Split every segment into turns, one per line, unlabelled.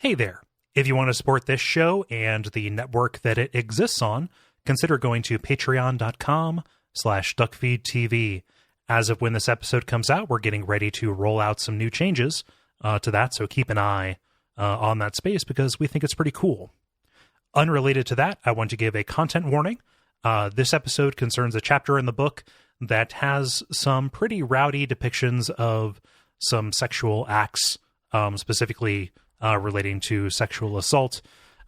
Hey there. If you want to support this show and the network that it exists on, consider going to patreon.com/Duckfeed.tv. As of when this episode comes out, we're getting ready to roll out some new changes to that, so keep an eye on that space because we think it's pretty cool. Unrelated to that, I want to give a content warning. This episode concerns a chapter in the book that has some pretty rowdy depictions of some sexual acts, specifically relating to sexual assault.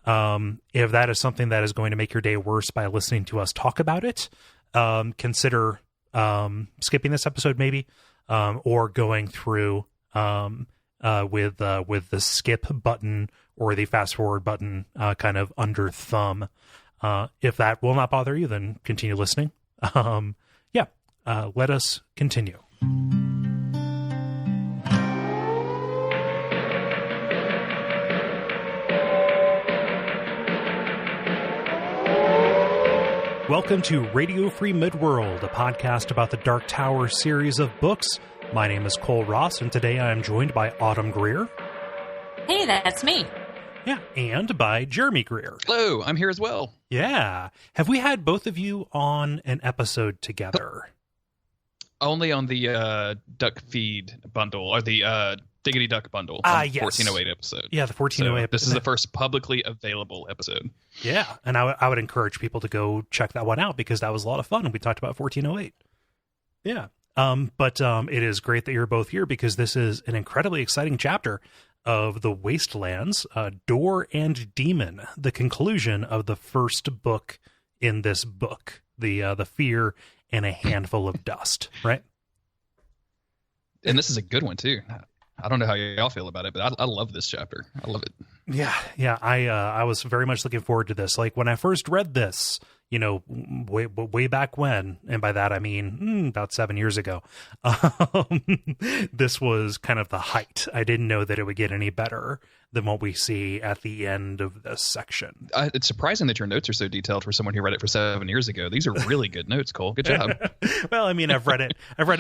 If that is something that is going to make your day worse by listening to us talk about it, consider skipping this episode maybe, or going through with the skip button or the fast forward button kind of under thumb. If that will not bother you, then continue listening. Let us continue. Welcome to Radio Free Midworld, a podcast about the Dark Tower series of books. My name is Cole Ross, and today I am joined by Autumn Greer.
Hey, that's me.
Yeah, and by Jeremy Greer.
Hello, I'm here as well.
Yeah. Have we had both of you on an episode together?
Only on the Duck Feed bundle, or the Diggity Duck bundle. Yes. 1408 episode.
Yeah, the 1408 episode.
This is the first publicly available episode.
Yeah, and I would encourage people to go check that one out because that was a lot of fun. We talked about 1408. Yeah. But it is great that you're both here because this is an incredibly exciting chapter of The Wastelands, Door and Demon, the conclusion of the first book in this book, the Fear and a Handful of Dust, right?
And this is a good one, too. I don't know how y'all feel about it, but I love this chapter. I love it.
Yeah. I was very much looking forward to this. Like when I first read this, way back when, and by that I mean about 7 years ago, this was kind of the height. I didn't know that it would get any better than what we see at the end of this section.
It's surprising that your notes are so detailed for someone who read it for 7 years ago. These are really good notes, Cole. Good job.
Well, I mean, I've read it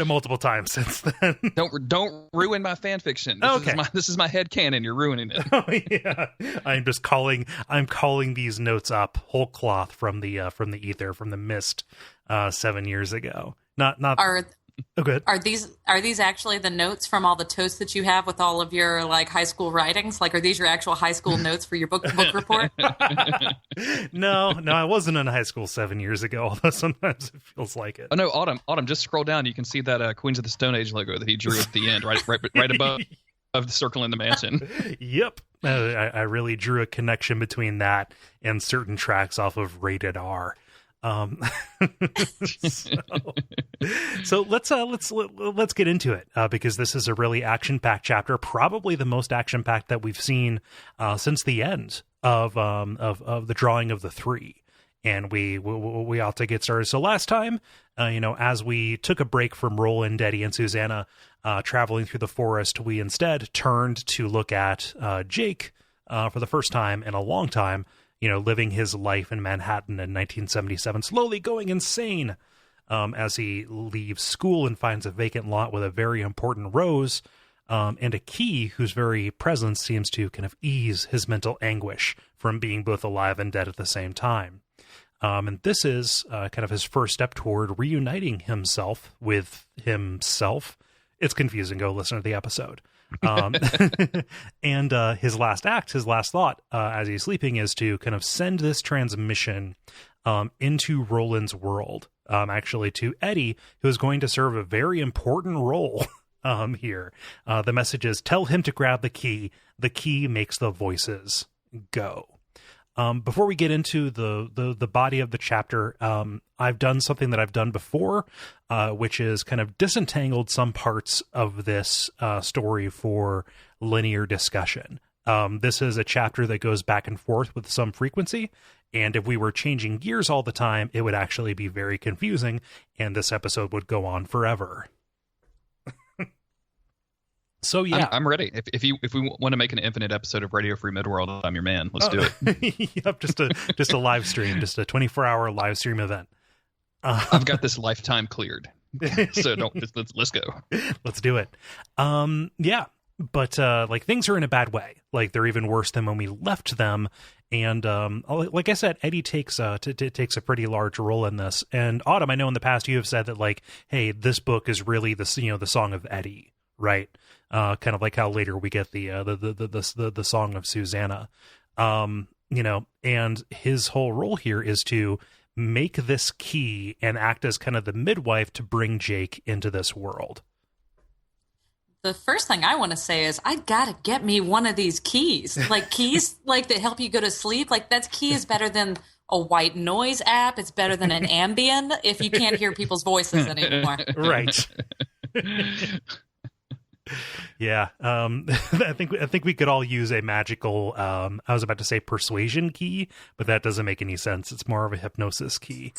multiple times since then.
Don't ruin my fan fiction. This is my headcanon. You're ruining it.
Oh yeah, I'm calling these notes up whole cloth from the ether, from the mist 7 years ago. Not oh, good.
Are these actually the notes from all the toasts that you have with all of your like high school writings? Like, are these your actual high school notes for your book report?
No, I wasn't in high school 7 years ago, although sometimes it feels like it.
Oh no, Autumn, just scroll down. You can see that Queens of the Stone Age logo that he drew at the end, right above of the circle in the mansion.
Yep. I really drew a connection between that and certain tracks off of Rated R. So let's get into it because this is a really action-packed chapter, probably the most action-packed that we've seen since the end of the drawing of the three. And we ought to get started. So last time, as we took a break from Roland, Eddie, and Susanna traveling through the forest, we instead turned to look at Jake for the first time in a long time, living his life in Manhattan in 1977, slowly going insane as he leaves school and finds a vacant lot with a very important rose and a key whose very presence seems to kind of ease his mental anguish from being both alive and dead at the same time. And this is kind of his first step toward reuniting himself with himself. It's confusing. Go listen to the episode. And his last thought as he's sleeping is to kind of send this transmission into Roland's world, actually to Eddie, who is going to serve a very important role here. The message is, tell him to grab the key. The key makes the voices go. Before we get into the body of the chapter, I've done something that I've done before, which is kind of disentangled some parts of this story for linear discussion. This is a chapter that goes back and forth with some frequency, and if we were changing gears all the time, it would actually be very confusing, and this episode would go on forever. So yeah,
I'm ready. If we want to make an infinite episode of Radio Free Midworld, I'm your man. Let's do
it. Yep, just a live stream, just a 24-hour live stream event.
I've got this lifetime cleared, so let's go.
Let's do it. Yeah. but like things are in a bad way. Like they're even worse than when we left them. And like I said, Eddie takes takes a pretty large role in this. And Autumn, I know in the past you have said that like, hey, this book is really the song of Eddie, right? Kind of like how later we get the song of Susanna, and his whole role here is to make this key and act as kind of the midwife to bring Jake into this world.
The first thing I want to say is I gotta get me one of these keys, like keys like that help you go to sleep. Like that key is better than a white noise app. It's better than an Ambien if you can't hear people's voices anymore.
Right. Yeah. I think we could all use a magical, I was about to say persuasion key, but that doesn't make any sense. It's more of a hypnosis key.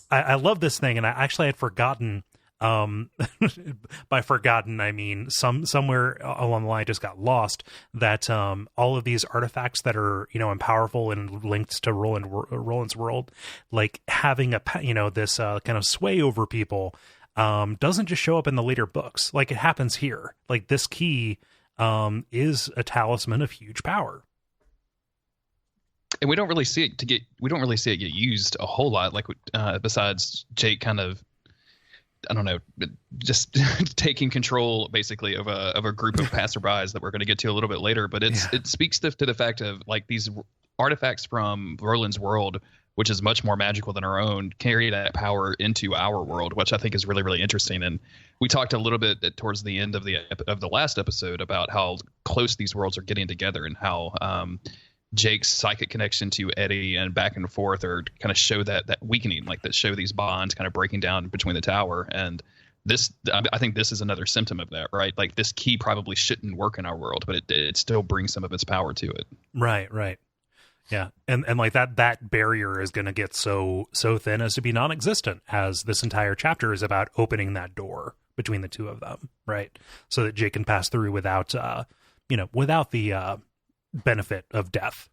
I love this thing. And I actually had forgotten, by forgotten, I mean, somewhere along the line just got lost that, all of these artifacts that are, and powerful and linked to Roland's world, like having this, kind of sway over people, doesn't just show up in the later books. Like it happens here. Like this key is a talisman of huge power,
and we don't really see it get used a whole lot. Like besides Jake kind of, I don't know, just taking control basically of a group of passerbys that we're going to get to a little bit later. But it speaks to the fact of like these artifacts from Roland's world, which is much more magical than our own, carry that power into our world, which I think is really, really interesting. And we talked a little bit towards the end of the last episode about how close these worlds are getting together and how Jake's psychic connection to Eddie and back and forth are kind of show that weakening, like that show these bonds kind of breaking down between the tower. And I think this is another symptom of that, right? Like this key probably shouldn't work in our world, but it still brings some of its power to it.
Right. Yeah, and like that barrier is going to get so thin as to be non-existent, as this entire chapter is about opening that door between the two of them, right? So that Jake can pass through without without the benefit of death.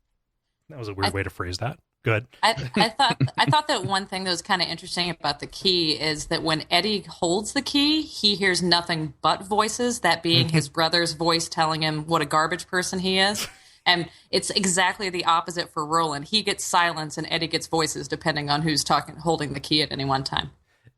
That was a weird way to phrase that. Good.
I thought that one thing that was kind of interesting about the key is that when Eddie holds the key, he hears nothing but voices, that being his brother's voice telling him what a garbage person he is. And it's exactly the opposite for Roland. He gets silence and Eddie gets voices depending on who's holding the key at any one time.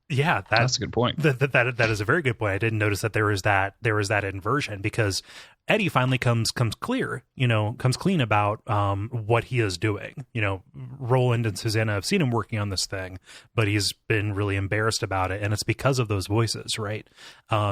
Yeah,
that's a good point.
That is a very good point. I didn't notice that there was that inversion, because Eddie finally comes clean about what he is doing. Roland and Susanna have seen him working on this thing, but he's been really embarrassed about it, and it's because of those voices, right?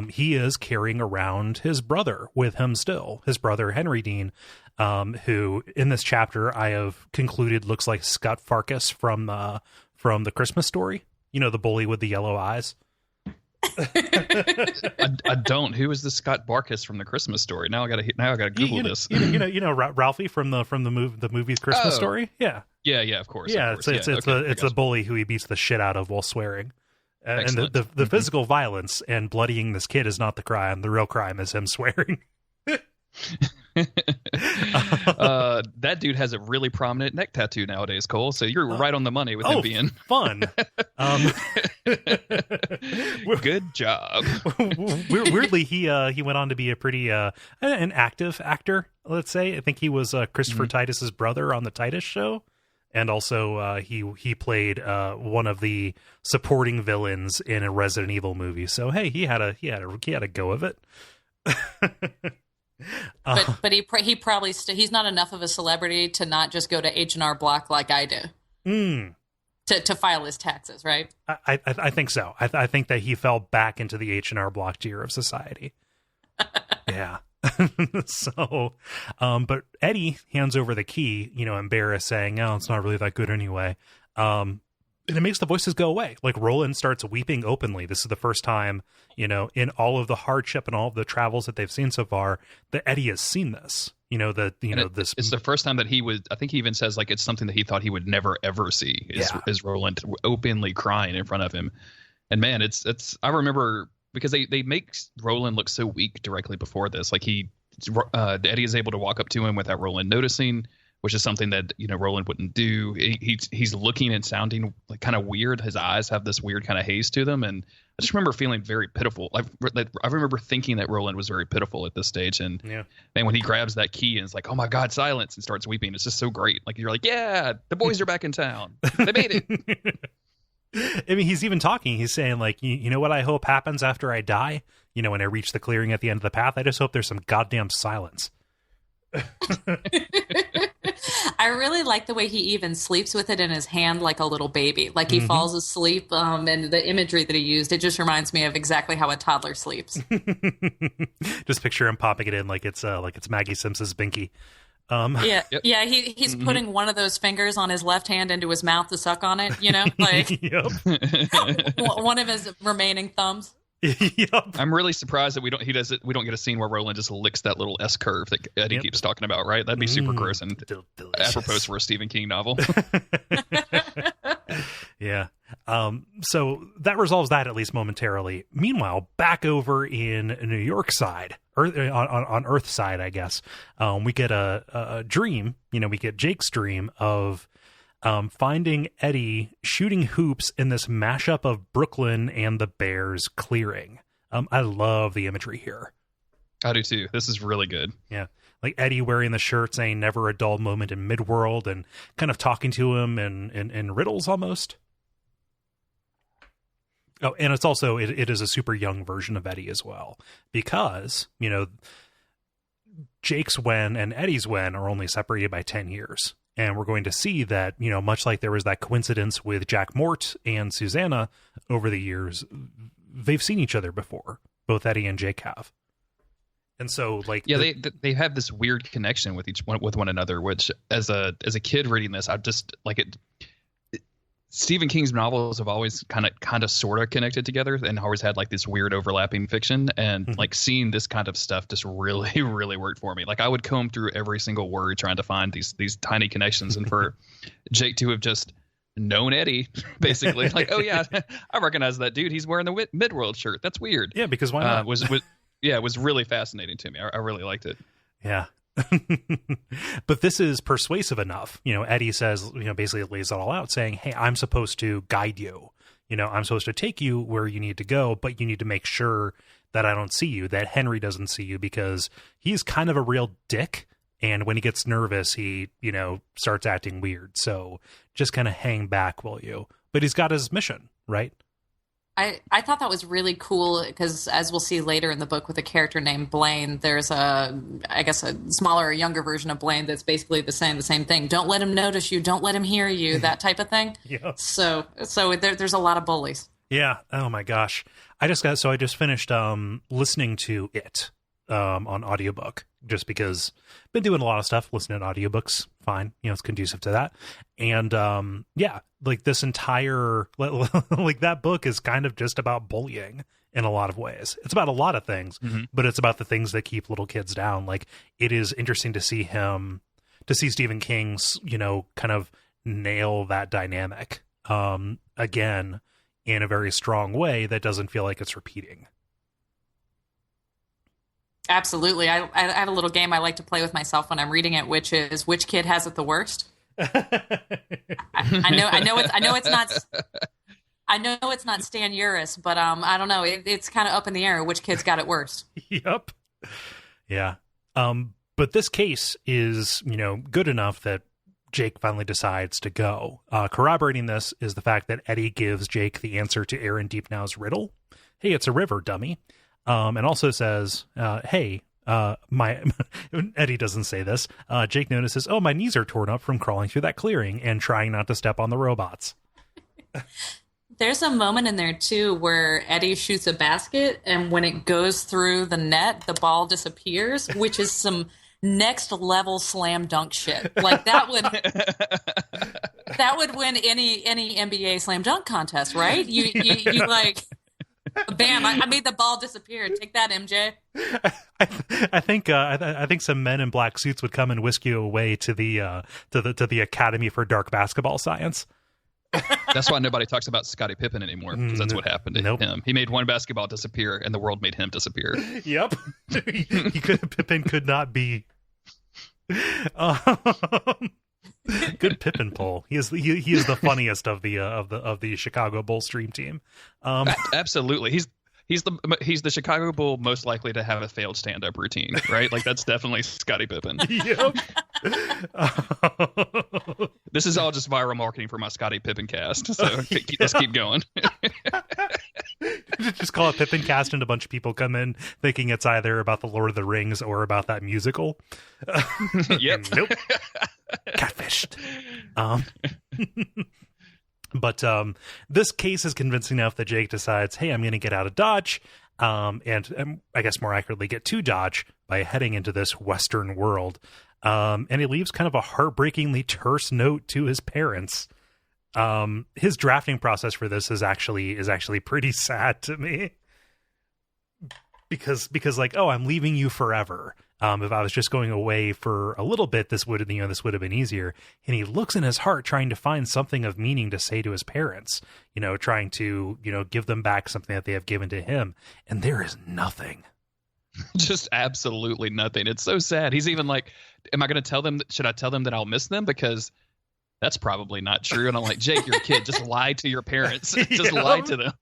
He is carrying around his brother with him still, his brother Henry Dean, who in this chapter I have concluded looks like Scott Farkas from the Christmas Story. The bully with the yellow eyes.
I don't. Who is the Scott Barkus from the Christmas Story? Now I gotta Google this.
Ralphie from the movie's Christmas Story. Yeah.
Yeah. Of course.
Yeah.
Of course.
It's the bully who he beats the shit out of while swearing. And the physical violence and bloodying this kid is not the crime. The real crime is him swearing.
That dude has a really prominent neck tattoo nowadays, Cole. So you're right on the money with him being
fun.
Good job.
Weirdly, he went on to be a pretty an active actor. Let's say I think he was Christopher Titus's brother on the Titus Show, and also he played one of the supporting villains in a Resident Evil movie. So hey, he had a go of it.
But he probably he's not enough of a celebrity to not just go to H&R Block like I do to file his taxes, right?
I think so. I think that he fell back into the H&R Block tier of society. Yeah. So, but Eddie hands over the key, embarrassed, saying, "Oh, it's not really that good anyway." And it makes the voices go away. Like Roland starts weeping openly. This is the first time, in all of the hardship and all of the travels that they've seen so far, that Eddie has seen this. This.
It's the first time that he would. I think he even says like it's something that he thought he would never ever see. Is Roland openly crying in front of him? And man, it's. I remember because they make Roland look so weak directly before this. Like Eddie is able to walk up to him without Roland noticing. which is something that Roland wouldn't do. He's looking and sounding like kind of weird. His eyes have this weird kind of haze to them, and I just remember feeling very pitiful. I remember thinking that Roland was very pitiful at this stage, and when he grabs that key and is like, "Oh my God, silence!" and starts weeping, it's just so great. Like you're like, "Yeah, the boys are back in town. They made it."
I mean, he's even talking. He's saying, like, you know what I hope happens after I die? When I reach the clearing at the end of the path, I just hope there's some goddamn silence.
I really like the way he even sleeps with it in his hand like a little baby. Like he falls asleep, and the imagery that he used, it just reminds me of exactly how a toddler sleeps.
Just picture him popping it in like it's Maggie Simpson's binky.
He's putting one of those fingers on his left hand into his mouth to suck on it, like one of his remaining thumbs.
Yep.
I'm really surprised that we don't get a scene where Roland just licks that little S curve that Eddie keeps talking about, right? That'd be super gross and apropos for a Stephen King novel.
Yeah. So that resolves that, at least momentarily. Meanwhile, back over in New York side, on Earth side, I guess, we get a dream. We get Jake's dream of finding Eddie shooting hoops in this mashup of Brooklyn and the Bears clearing. I love the imagery here.
I do too. This is really good.
Yeah. Like Eddie wearing the shirt saying never a dull moment in Midworld, and kind of talking to him in riddles almost. Oh, and it's also, it is a super young version of Eddie as well, because, Jake's when and Eddie's when are only separated by 10 years. And we're going to see that, much like there was that coincidence with Jack Mort and Susanna over the years, they've seen each other before. Both Eddie and Jake have. And so, like,
they have this weird connection with one another, which as a kid reading this, I just like it. Stephen King's novels have always kind of sort of connected together and always had like this weird overlapping fiction, and like seeing this kind of stuff just really, really worked for me. Like I would comb through every single word trying to find these tiny connections, and for Jake to have just known Eddie basically, like, oh yeah, I recognize that dude. He's wearing the Midworld shirt. That's weird.
Yeah, because why not?
It was really fascinating to me. I really liked it.
Yeah. But this is persuasive enough. Eddie says, basically lays it all out saying, hey, I'm supposed to guide you. I'm supposed to take you where you need to go, but you need to make sure that I don't see you, that Henry doesn't see you, because he's kind of a real dick. And when he gets nervous, he, starts acting weird. So just kind of hang back, will you? But he's got his mission, right?
I thought that was really cool because, as we'll see later in the book with a character named Blaine, there's a smaller or younger version of Blaine that's basically the same thing. Don't let him notice you. Don't let him hear you. That type of thing.
Yeah.
So there's a lot of bullies.
Yeah. Oh my gosh. I just finished listening to it on audiobook, just because I've been doing a lot of stuff, listening to audiobooks. Fine. It's conducive to that. And like this entire, like that book is kind of just about bullying in a lot of ways. It's about a lot of things, but it's about the things that keep little kids down. Like it is interesting to see Stephen King's, kind of nail that dynamic again in a very strong way that doesn't feel like it's repeating.
Absolutely. I have a little game I like to play with myself when I'm reading it, which is which kid has it the worst. I know it's not Stan Uris, but I don't know. It's kind of up in the air which kid's got it worse.
Yep. Yeah. But this case is, good enough that Jake finally decides to go. Corroborating this is the fact that Eddie gives Jake the answer to Aaron Deepnow's riddle. Hey, it's a river, dummy. And also says, hey, Eddie doesn't say this. Jake notices, oh, my knees are torn up from crawling through that clearing and trying not to step on the robots.
There's a moment in there, too, where Eddie shoots a basket, and when it goes through the net, the ball disappears, which is some next level slam dunk shit. Like that would win any NBA slam dunk contest, right? You like, bam! I made the ball disappear. Take that, MJ.
I think some men in black suits would come and whisk you away to the Academy for Dark Basketball Science.
That's why nobody talks about Scottie Pippen anymore, because that's what happened to him. He made one basketball disappear, and the world made him disappear. Yep.
Pippen could not be. Good Pippin pull. He is the funniest of the Chicago Bulls stream team.
Absolutely, he's the Chicago Bull most likely to have a failed stand-up routine, right? Like that's definitely Scottie Pippen.
Yep.
This is all just viral marketing for my Scottie Pippen cast. So let's keep going.
Just call it Pippin cast, and a bunch of people come in thinking it's either about the Lord of the Rings or about that musical.
Yep.
Nope. Catfished. But this case is convincing enough that Jake decides, hey, I'm going to get out of Dodge, and I guess more accurately get to Dodge by heading into this Western world. And he leaves kind of a heartbreakingly terse note to his parents. His drafting process for this is actually pretty sad to me. Because like, oh, I'm leaving you forever. If I was just going away for a little bit, this would have been easier. And he looks in his heart, trying to find something of meaning to say to his parents, trying to, give them back something that they have given to him. And there is nothing.
Just absolutely nothing. It's so sad. He's even like, am I going to tell them, should I tell them that I'll miss them? Because that's probably not true. And I'm like, Jake, you're a kid. Just lie to your parents. Just lie to them.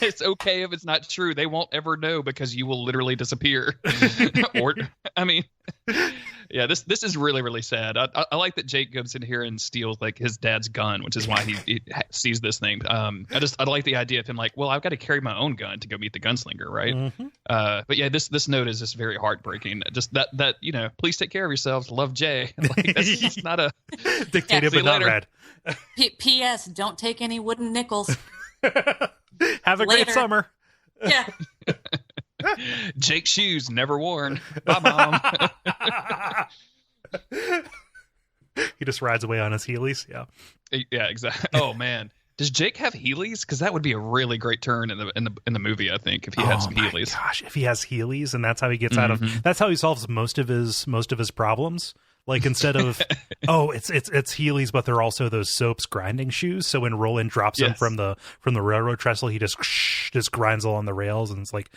It's okay if it's not true. They won't ever know because you will literally disappear. Yeah, this is really, really sad. I like that Jake goes in here and steals like his dad's gun, which is why he sees this thing. I like the idea of him like, well, I've got to carry my own gun to go meet the gunslinger, right? Mm-hmm. But yeah, this note is just very heartbreaking. Just that please take care of yourselves. Love, Jay. Like that's just not a
dictated but not read.
P.S. Don't take any wooden nickels.
Have a great summer.
Yeah.
Jake's shoes never worn. Bye, Mom.
He just rides away on his Heelys.
Yeah, exactly. Oh man, does Jake have Heelys? Because that would be a really great turn in the movie. I think if he had some Heelys.
Gosh, if he has Heelys, and that's how he gets out of. That's how he solves most of his problems. Like instead of it's Heelys, but they're also those soaps grinding shoes. So when Roland drops him from the railroad trestle, he just grinds along the rails and it's like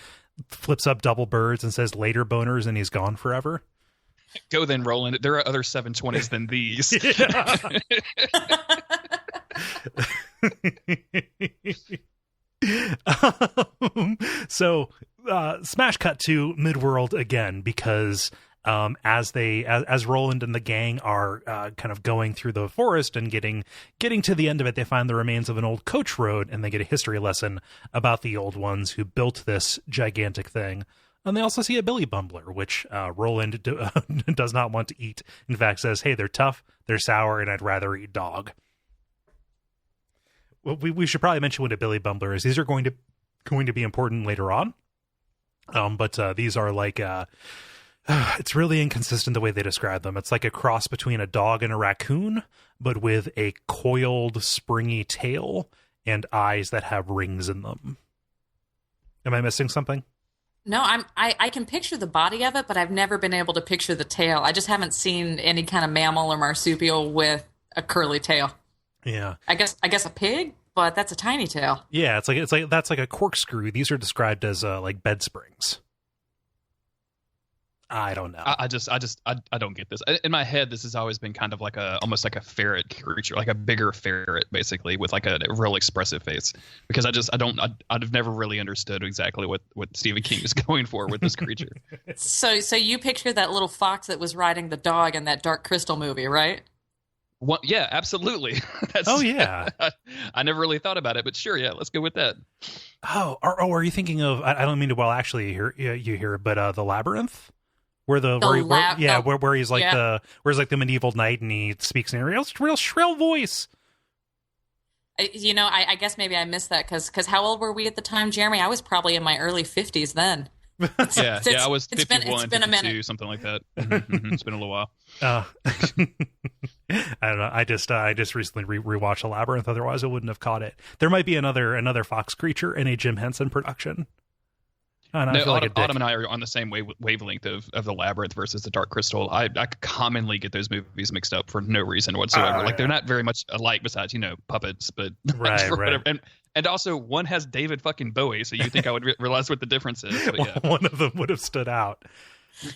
flips up double birds and says later boners, and he's gone forever.
Go then, Roland. There are other 720s than these.
So smash cut to Midworld again, because as Roland and the gang are kind of going through the forest and getting to the end of it, they find the remains of an old coach road, and they get a history lesson about the old ones who built this gigantic thing. And they also see a Billy Bumbler, which Roland does not want to eat. In fact, says, hey, they're tough, they're sour, and I'd rather eat dog. Well, we should probably mention what a Billy Bumbler is. These are going to be important later on. But these are like... it's really inconsistent the way they describe them. It's like a cross between a dog and a raccoon, but with a coiled, springy tail and eyes that have rings in them. Am I missing something?
No, I can picture the body of it, but I've never been able to picture the tail. I just haven't seen any kind of mammal or marsupial with a curly tail.
Yeah.
I guess a pig, but that's a tiny tail.
Yeah, it's like that's like a corkscrew. These are described as like bed springs. I don't know.
I don't get this. In my head, this has always been kind of like almost like a ferret creature, like a bigger ferret, basically, with like a real expressive face. Because I've never really understood exactly what Stephen King is going for with this creature.
So you picture that little fox that was riding the dog in that Dark Crystal movie, right?
Yeah, absolutely.
Yeah.
I never really thought about it, but sure, yeah, let's go with that.
Are you thinking of? I don't mean to. Well, actually, you hear it, but the Labyrinth. Where he's like the medieval knight, and he speaks in a real shrill voice.
I guess maybe I missed that because how old were we at the time, Jeremy? I was probably in my early 50s then.
I was 51,
it's been a
52,
minute.
something like that. It's been a little while.
I don't know. I just recently rewatched The Labyrinth. Otherwise, I wouldn't have caught it. There might be another fox creature in a Jim Henson production.
Autumn and I are on the same wavelength of the Labyrinth versus the Dark Crystal. I commonly get those movies mixed up for no reason whatsoever. They're not very much alike besides, puppets, but
right.
Whatever. And also one has David fucking Bowie, so you think I would realize what the difference is. But yeah.
One of them would have stood out.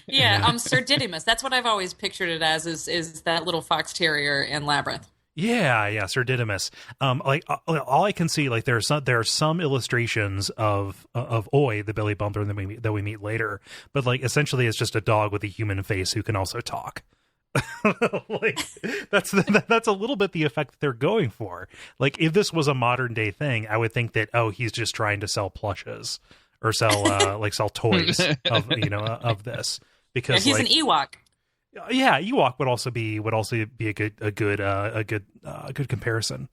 Yeah, Sir Didymus. That's what I've always pictured it as, is that little fox terrier in Labyrinth.
Yeah, Sir Didymus. All I can see, like there are some illustrations of Oi, the Billy Bumper that we meet later, but like essentially it's just a dog with a human face who can also talk. Like that's a little bit the effect that they're going for. Like if this was a modern day thing, I would think that he's just trying to sell plushes or sell toys of this, because
he's an Ewok.
Yeah, Ewok would also be a good comparison.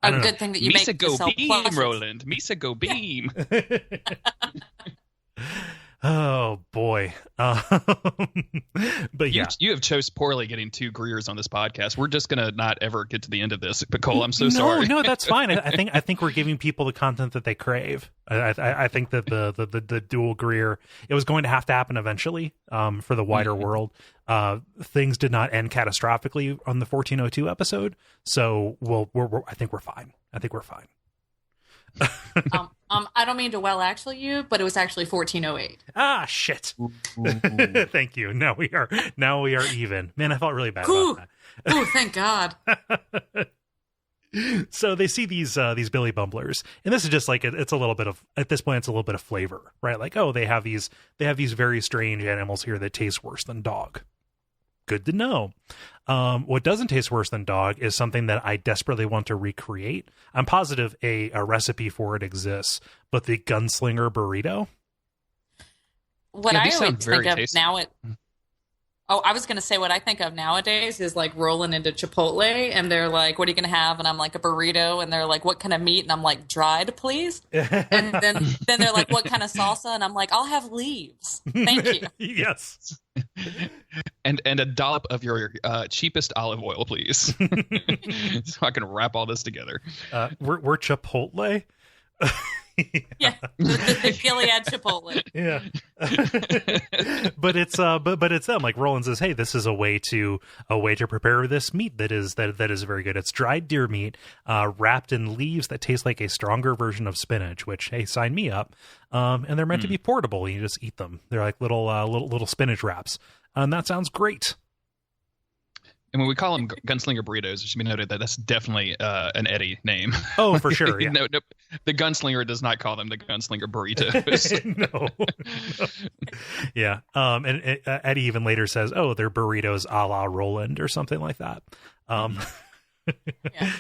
A good thing that you
Misa
make
go
to sell
beam,
plushes.
Roland. Misa go beam.
Oh boy. But yeah,
you have chose poorly getting 2 Greers on this podcast. We're just gonna not ever get to the end of this. But Cole, I'm so sorry.
No, that's fine. I think we're giving people the content that they crave. I think that the dual Greer, it was going to have to happen eventually for the wider world. Things did not end catastrophically on the 1402 episode, so I think we're fine.
I don't mean to actually you, but it was actually 1408.
Ah, shit. Thank you. Now we are even. Man, I felt really bad about that.
Oh, thank God.
So they see these Billy Bumblers, and this is just like it's a little bit of, at this point it's a little bit of flavor, right? Like, they have these very strange animals here that taste worse than dog. Good to know. What doesn't taste worse than dog is something that I desperately want to recreate. I'm positive a recipe for it exists, but the gunslinger burrito.
What I always think of now, I was going to say what I think of nowadays is like rolling into Chipotle, and they're like, "What are you going to have?" And I'm like, "A burrito." And they're like, "What kind of meat?" And I'm like, "Dried, please." And then they're like, "What kind of salsa?" And I'm like, "I'll have leaves. Thank you."
Yes.
And a dollop of your cheapest olive oil, please, so I can wrap all this together.
We're Chipotle.
Yeah, the Gilead Chipotle.
Yeah. But it's them. Like Roland says, hey, this is a way to prepare this meat that is very good. It's dried deer meat wrapped in leaves that taste like a stronger version of spinach, which, hey, sign me up. And they're meant to be portable. You just eat them. They're like little spinach wraps. And that sounds great.
And when we call them gunslinger burritos, it should be noted that that's definitely an Eddie name.
Oh, for sure. Yeah.
No, the gunslinger does not call them the gunslinger burritos.
No. Yeah. And Eddie even later says, "Oh, they're burritos a la Roland," or something like that.
Yeah.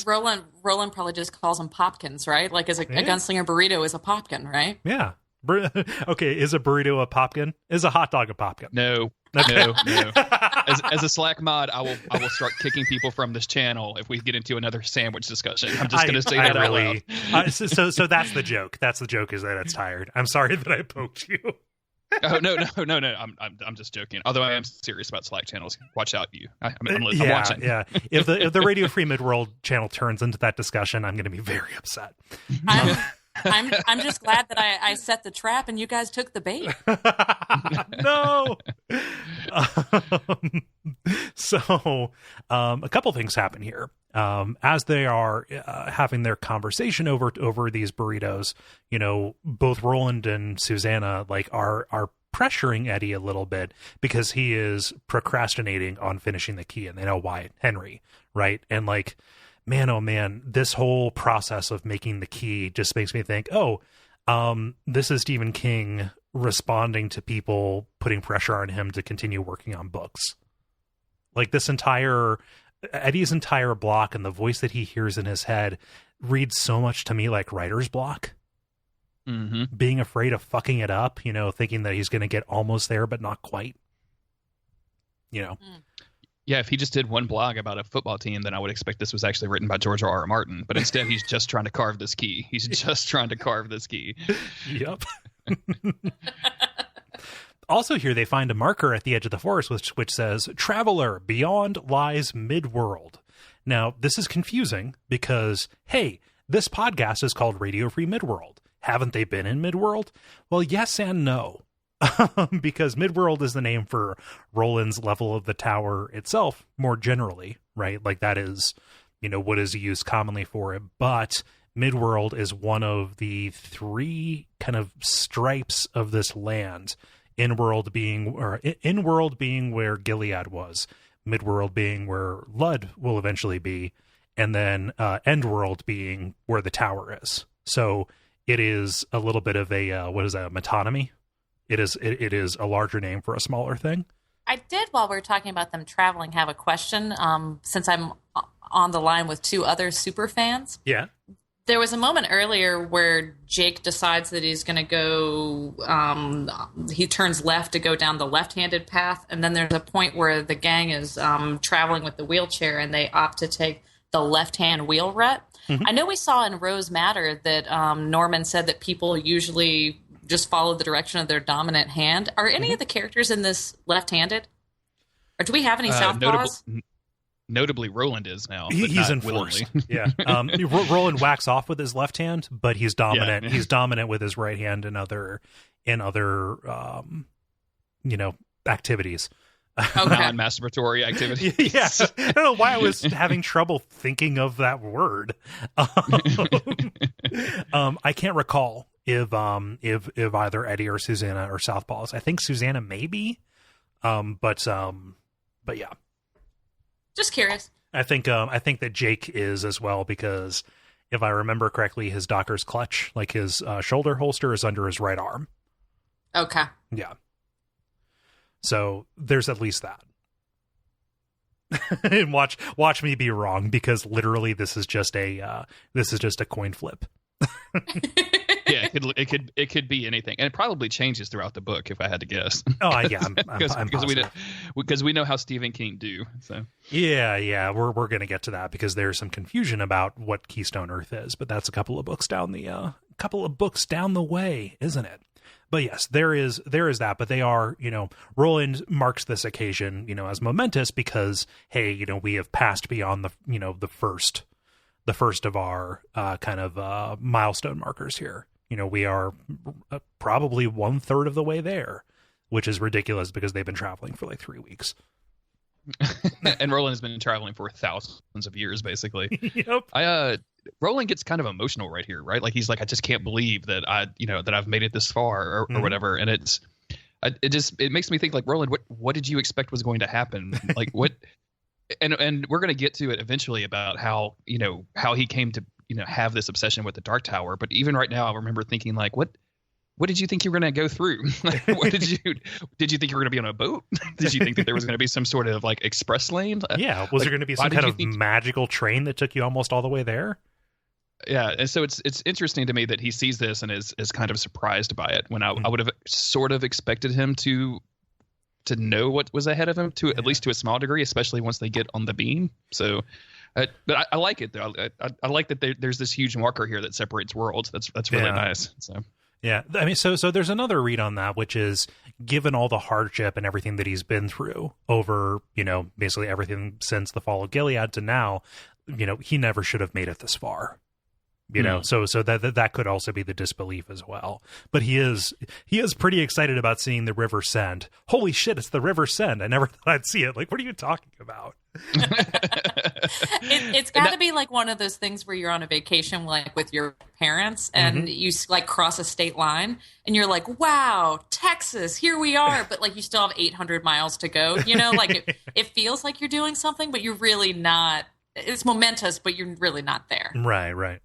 Roland probably just calls them popkins, right? Like, a gunslinger burrito is a popkin, right?
Yeah. Okay, is a burrito a popkin? Is a hot dog a popkin?
No. As a Slack mod, I will start kicking people from this channel if we get into another sandwich discussion. I'm just going to say that out loud.
So that's the joke. That's the joke, is that it's tired. I'm sorry that I poked you.
Oh no! I'm just joking. Although I am serious about Slack channels. Watch out, you. I'm watching.
Yeah. If the Radio Free Midworld channel turns into that discussion, I'm going to be very upset.
I'm just glad that I set the trap and you guys took the bait.
No. So a couple things happen here. As they are having their conversation over these burritos, both Roland and Susanna are pressuring Eddie a little bit because he is procrastinating on finishing the key, and they know why. Henry, right? And man, oh man, this whole process of making the key just makes me think, this is Stephen King responding to people putting pressure on him to continue working on books. Like Eddie's entire block and the voice that he hears in his head reads so much to me like writer's block.
Mm-hmm.
Being afraid of fucking it up, thinking that he's going to get almost there, but not quite.
Yeah, if he just did one blog about a football team, then I would expect this was actually written by George R.R. Martin. But instead, he's just trying to carve this key.
Yep. Also here, they find a marker at the edge of the forest which says, "Traveler, beyond lies Midworld." Now, this is confusing because, hey, this podcast is called Radio Free Midworld. Haven't they been in Midworld? Well, yes and no. Because Midworld is the name for Roland's level of the tower itself, more generally, right? Like that is, what is used commonly for it. But Midworld is one of the 3 kind of stripes of this land in-world being where Gilead was, mid-world being where Lud will eventually be, and then end-world being where the tower is. So it is a little bit of a metonymy. It is a larger name for a smaller thing.
I did, while we were talking about them traveling, have a question. Since I'm on the line with two other super fans.
Yeah.
There was a moment earlier where Jake decides that he's going to go, he turns left to go down the left-handed path, and then there's a point where the gang is traveling with the wheelchair, and they opt to take the left-hand wheel rut. Mm-hmm. I know we saw in Rose Matter that Norman said that people usually just follow the direction of their dominant hand. Are any of the characters in this left-handed? Or do we have any southpaws?
Notably, Roland is now.
He's enforced. Yeah, Roland whacks off with his left hand, but he's dominant. Yeah. He's dominant with his right hand in other activities.
Okay.
Non-masturbatory activities.
Yeah, I don't know why I was having trouble thinking of that word. I can't recall if either Eddie or Susanna are southpaws. I think Susanna maybe, but yeah.
Just curious.
I think that Jake is as well, because if I remember correctly, his Docker's clutch, like his shoulder holster, is under his right arm.
Okay.
Yeah. So there's at least that. And watch me be wrong, because literally this is just a coin flip.
Yeah, it could be anything, and it probably changes throughout the book if I had to guess. Oh
yeah,
because we know how Stephen King do. So
yeah, we're gonna get to that, because there's some confusion about what Keystone Earth is, but that's a couple of books down the way, isn't it? But yes, there is that, but they are, Roland marks this occasion, as momentous, because hey, we have passed beyond the first of our kind of milestone markers here. We are probably 1/3 of the way there, which is ridiculous because they've been traveling for like 3 weeks.
And Roland has been traveling for thousands of years, basically.
Yep.
Roland gets kind of emotional right here, right? Like he's like, I just can't believe that that I've made it this far, or whatever. And it makes me think, like, Roland, what did you expect was going to happen? Like what? And we're going to get to it eventually about how he came to have this obsession with the Dark Tower. But even right now, I remember thinking, like, what did you think you were going to go through? Like, what did you think you were going to be on a boat? Did you think that there was going to be some sort of like express lane?
Yeah, was there going to be some kind of magical train that took you almost all the way there?
Yeah, and so it's interesting to me that he sees this and is kind of surprised by it, when I would have sort of expected him to know what was ahead of him, at least to a small degree, especially once they get on the beam. So, but I like it though. I like that there's this huge marker here that separates worlds. That's really nice. So.
Yeah, I mean, so there's another read on that, which is, given all the hardship and everything that he's been through over, basically everything since the fall of Gilead to now, he never should have made it this far. So that could also be the disbelief as well. But he is pretty excited about seeing the River Send. Holy shit, it's the River Send. I never thought I'd see it. Like, what are you talking about?
It's got to be like one of those things where you're on a vacation, like with your parents, and you like cross a state line, and you're like, wow, Texas, here we are. But like, you still have 800 miles to go. Like it feels like you're doing something, but you're really not. It's momentous, but you're really not there.
Right.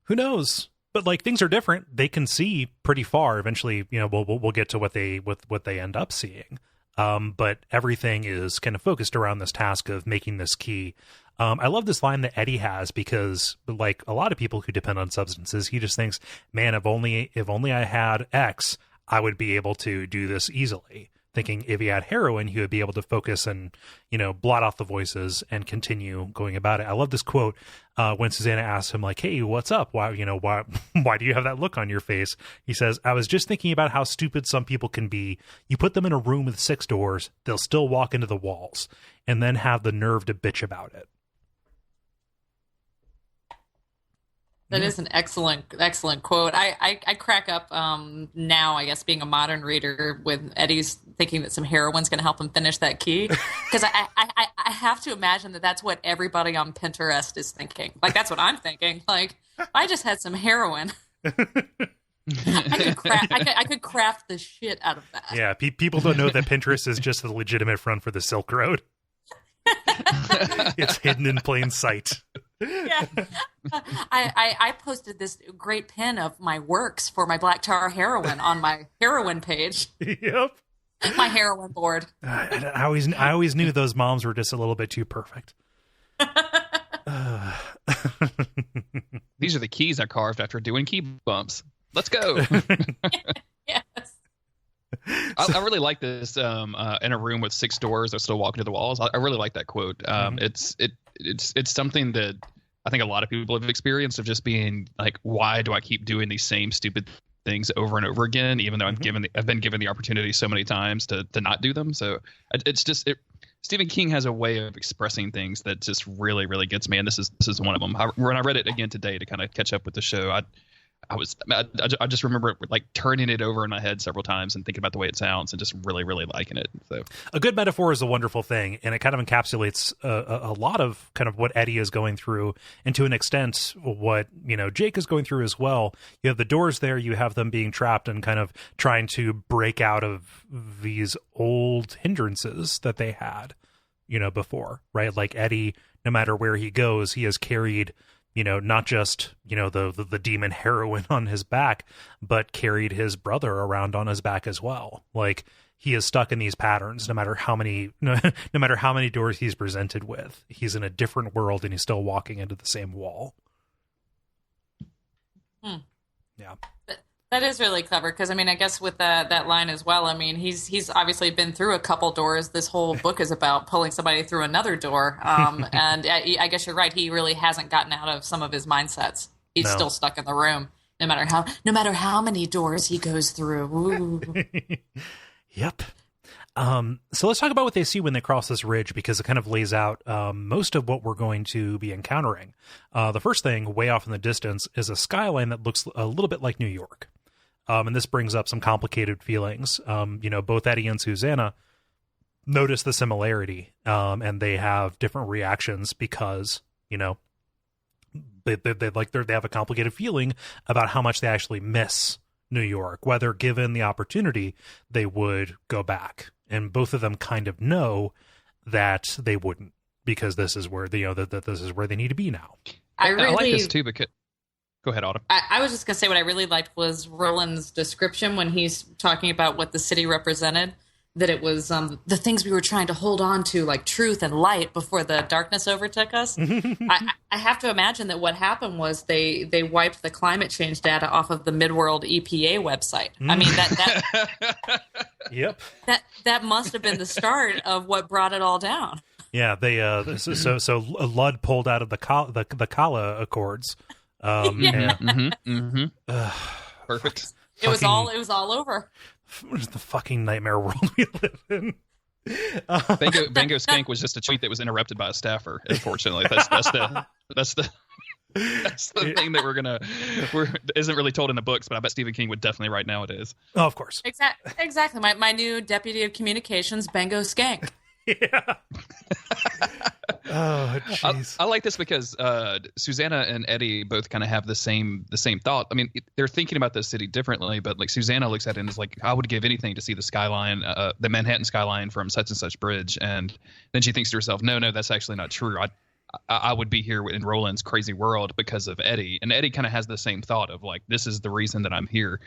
Who knows? But like, things are different. They can see pretty far. Eventually, we'll get to what they end up seeing. But everything is kind of focused around this task of making this key. I love this line that Eddie has, because like a lot of people who depend on substances, he just thinks, man, if only I had X, I would be able to do this easily. Thinking if he had heroin, he would be able to focus and, blot out the voices and continue going about it. I love this quote when Susanna asks him, like, hey, what's up? Why do you have that look on your face? He says, I was just thinking about how stupid some people can be. You put them in a room with 6 doors, they'll still walk into the walls and then have the nerve to bitch about it.
That is an excellent quote. I crack up now, I guess, being a modern reader, with Eddie's thinking that some heroin's going to help him finish that key. Because I have to imagine that that's what everybody on Pinterest is thinking. Like, that's what I'm thinking. Like, I just had some heroin. I could craft the shit out of that.
Yeah, people don't know that Pinterest is just the legitimate front for the Silk Road. It's hidden in plain sight.
Yeah. I posted this great pin of my works for my black tar heroin on my heroin page.
Yep.
My heroin board.
I always knew those moms were just a little bit too perfect.
These are the keys I carved after doing key bumps. Let's go.
Yes.
I really like this. In a room with 6 doors, they're still walking to the walls. I really like that quote. It's something that I think a lot of people have experienced, of just being like, why do I keep doing these same stupid things over and over again, even though I've been given the opportunity so many times to not do them. So it's just Stephen King has a way of expressing things that just really, really gets me, and this is one of them. When I read it again today to kind of catch up with the show, I just remember like turning it over in my head several times and thinking about the way it sounds and just really, really liking it. So
a good metaphor is a wonderful thing, and it kind of encapsulates a lot of kind of what Eddie is going through, and to an extent what Jake is going through as well. You have the doors there, you have them being trapped and kind of trying to break out of these old hindrances that they had before, right? Like Eddie, no matter where he goes, he has carried not just, the demon heroin on his back, but carried his brother around on his back as well. Like, he is stuck in these patterns, no matter how many doors he's presented with. He's in a different world and he's still walking into the same wall. Yeah.
That is really clever, because I guess with that line as well, he's obviously been through a couple doors. This whole book is about pulling somebody through another door, and I guess you're right. He really hasn't gotten out of some of his mindsets. He's still stuck in the room, no matter how many doors he goes through.
Yep. So let's talk about what they see when they cross this ridge, because it kind of lays out most of what we're going to be encountering. The first thing, way off in the distance, is a skyline that looks a little bit like New York. And this brings up some complicated feelings. Both Eddie and Susanna notice the similarity, and they have different reactions because, they have a complicated feeling about how much they actually miss New York. Whether given the opportunity, they would go back. And both of them kind of know that they wouldn't, because this is where that this is where they need to be now.
I like this too, because go ahead, Autumn.
I was just going to say what I really liked was Roland's description when he's talking about what the city represented, that it was the things we were trying to hold on to, like truth and light, before the darkness overtook us. I have to imagine that what happened was they wiped the climate change data off of the Midworld EPA website. That
Yep.
That must have been the start of what brought it all down.
Yeah, they so Ludd pulled out of the Kala Accords.
Yeah.
Perfect.
It was all over.
Where's the fucking nightmare world we live in?
Bango Skank was just a tweet that was interrupted by a staffer. Unfortunately, that's the thing that isn't really told in the books, but I bet Stephen King would definitely write nowadays.
Oh, of course.
Exactly. My new deputy of communications, Bango Skank.
Yeah. Oh, jeez.
I like this because Susanna and Eddie both kind of have the same thought. They're thinking about the city differently, but like Susanna looks at it and is like, I would give anything to see the skyline, the Manhattan skyline from such and such bridge. And then she thinks to herself, no, that's actually not true. I would be here in Roland's crazy world because of Eddie. And Eddie kind of has the same thought of like, this is the reason that I'm here.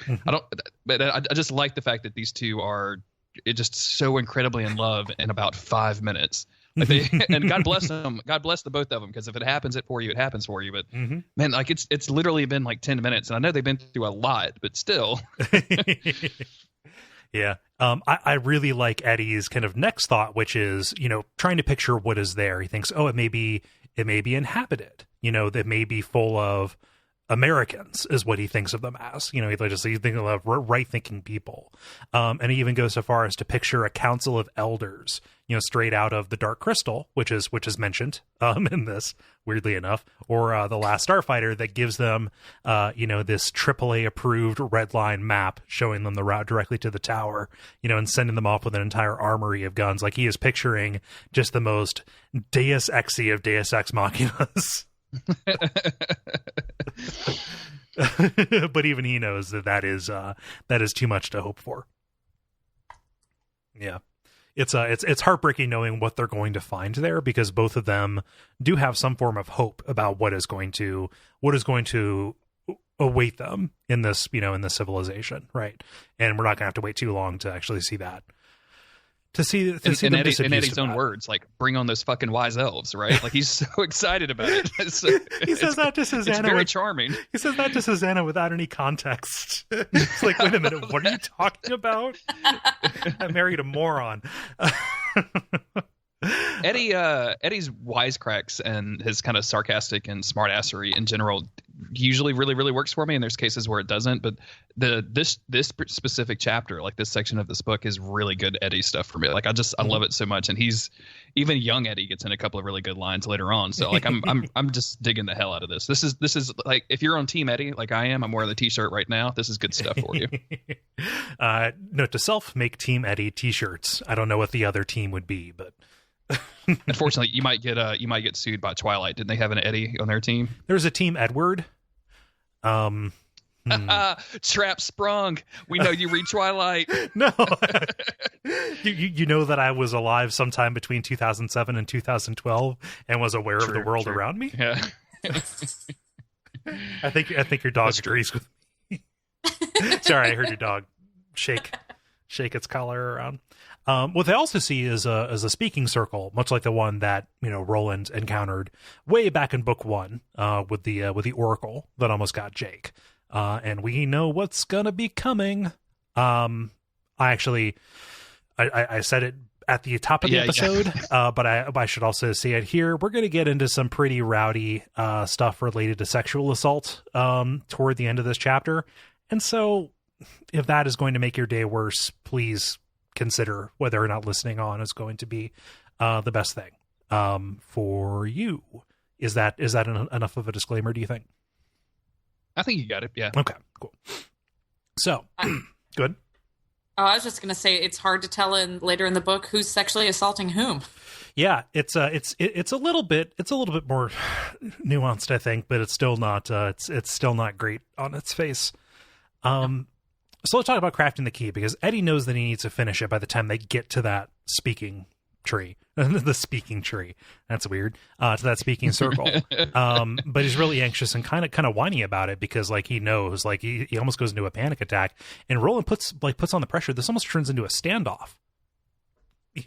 But I just like the fact that these two are just so incredibly in love in about 5 minutes. Like and God bless them. God bless the both of them, because if it happens for you, it happens for you. But man, like it's literally been like 10 minutes, and I know they've been through a lot, but still.
Yeah. I really like Eddie's kind of next thought, which is, trying to picture what is there. He thinks, it may be inhabited, that may be full of Americans, is what he thinks of them as. He's thinking of right-thinking people. And he even goes so far as to picture a council of elders, straight out of The Dark Crystal, which is mentioned in this, weirdly enough, or The Last Starfighter, that gives them, this AAA approved red line map showing them the route directly to the tower, and sending them off with an entire armory of guns. Like, he is picturing just the most Deus Exy of Deus Ex Machinas. But even he knows that is too much to hope for. Yeah. It's heartbreaking knowing what they're going to find there, because both of them do have some form of hope about what is going to await them in this, in this civilization, right? And we're not gonna have to wait too long to actually see that. To see them
in Eddie's own words, like, bring on those fucking wise elves, right? Like, he's so excited about it.
He says that to Susanna.
It's very charming.
He says that to Susanna without any context. It's like, wait a minute, what are you talking about? I married a moron.
Eddie's wisecracks and his kind of sarcastic and smartassery in general usually really, really works for me, and there's cases where it doesn't. But this specific chapter, like this section of this book, is really good Eddie stuff for me. Like, I love it so much, and even young Eddie gets in a couple of really good lines later on. So like I'm just digging the hell out of this. This is like, if you're on Team Eddie like I am, I'm wearing the t-shirt right now. This is good stuff for you.
Note to self: make Team Eddie t-shirts. I don't know what the other team would be, but.
Unfortunately, you might get sued by Twilight. Didn't they have an Eddie on their team?
There's a Team Edward.
Trap sprung. We know you read Twilight.
No. you know that I was alive sometime between 2007 and 2012 and was aware of the world around me.
Yeah.
I think your dog agrees with me. Sorry, I heard your dog shake its collar around. What they also see is a speaking circle, much like the one that Roland encountered way back in book 1 with the oracle that almost got Jake, and we know what's gonna be coming. I said it at the top of the episode, but I should also say it here. We're gonna get into some pretty rowdy stuff related to sexual assault toward the end of this chapter, and so if that is going to make your day worse, please consider whether or not listening on is going to be the best thing for you. Is that enough of a disclaimer, do you think?
I think you got it. Yeah.
Okay, cool. So, good.
Oh, I was just going to say, it's hard to tell later in the book who's sexually assaulting whom. Yeah,
it's a little bit more nuanced, I think, but it's still not it's still not great on its face. So let's talk about crafting the key, because Eddie knows that he needs to finish it by the time they get to that speaking tree. The speaking tree. That's weird. To that speaking circle. But he's really anxious and kind of whiny about it, because like he knows, like he almost goes into a panic attack, and Roland puts on the pressure. This almost turns into a standoff.
I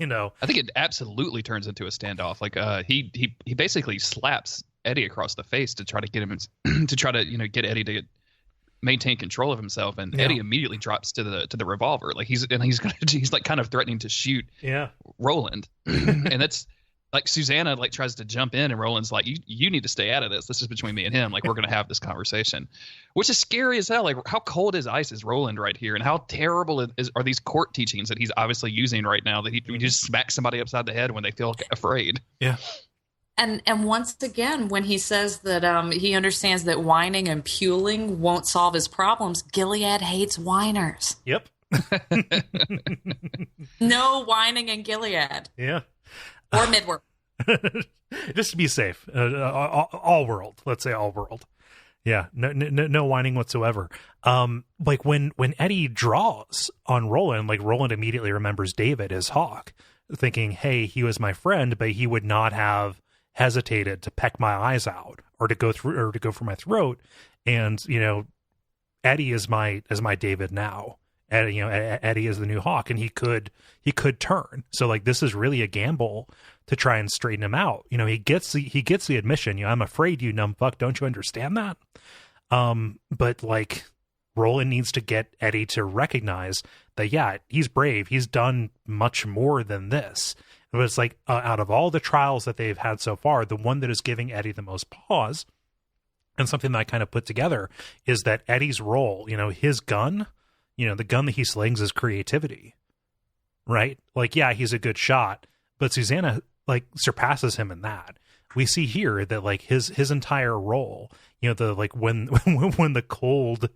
think it absolutely turns into a standoff. Like he basically slaps Eddie across the face to try to get him get Eddie to maintain control of himself, and Eddie immediately drops to the revolver. Like he's like kind of threatening to shoot Roland. And that's like, Susanna like tries to jump in, and Roland's like, you need to stay out of this. This is between me and him. Like, we're going to have this conversation, which is scary as hell. Like, how cold as ice is Roland right here, and how terrible are these court teachings that he's obviously using right now, that he just smacks somebody upside the head when they feel afraid.
Yeah.
And once again, when he says that he understands that whining and puling won't solve his problems, Gilead hates whiners.
Yep.
No whining in Gilead.
Yeah.
Or Midworld.
Just to be safe. All world. Let's say all world. Yeah. No whining whatsoever. Like when Eddie draws on Roland, like Roland immediately remembers David, his hawk, thinking, hey, he was my friend, but he would not have hesitated to peck my eyes out or to go for my throat. And Eddie is my David now. And Eddie is the new hawk, and he could turn. So like, this is really a gamble to try and straighten him out. He gets the admission. I'm afraid, you numb fuck. Don't you understand that? But like, Roland needs to get Eddie to recognize that he's brave. He's done much more than this. But it's like, out of all the trials that they've had so far, the one that is giving Eddie the most pause, and something that I kind of put together, is that Eddie's role, his gun, the gun that he slings, is creativity, right? Like, yeah, he's a good shot, but Susanna like surpasses him in that. We see here that like his entire role, the like when the cold,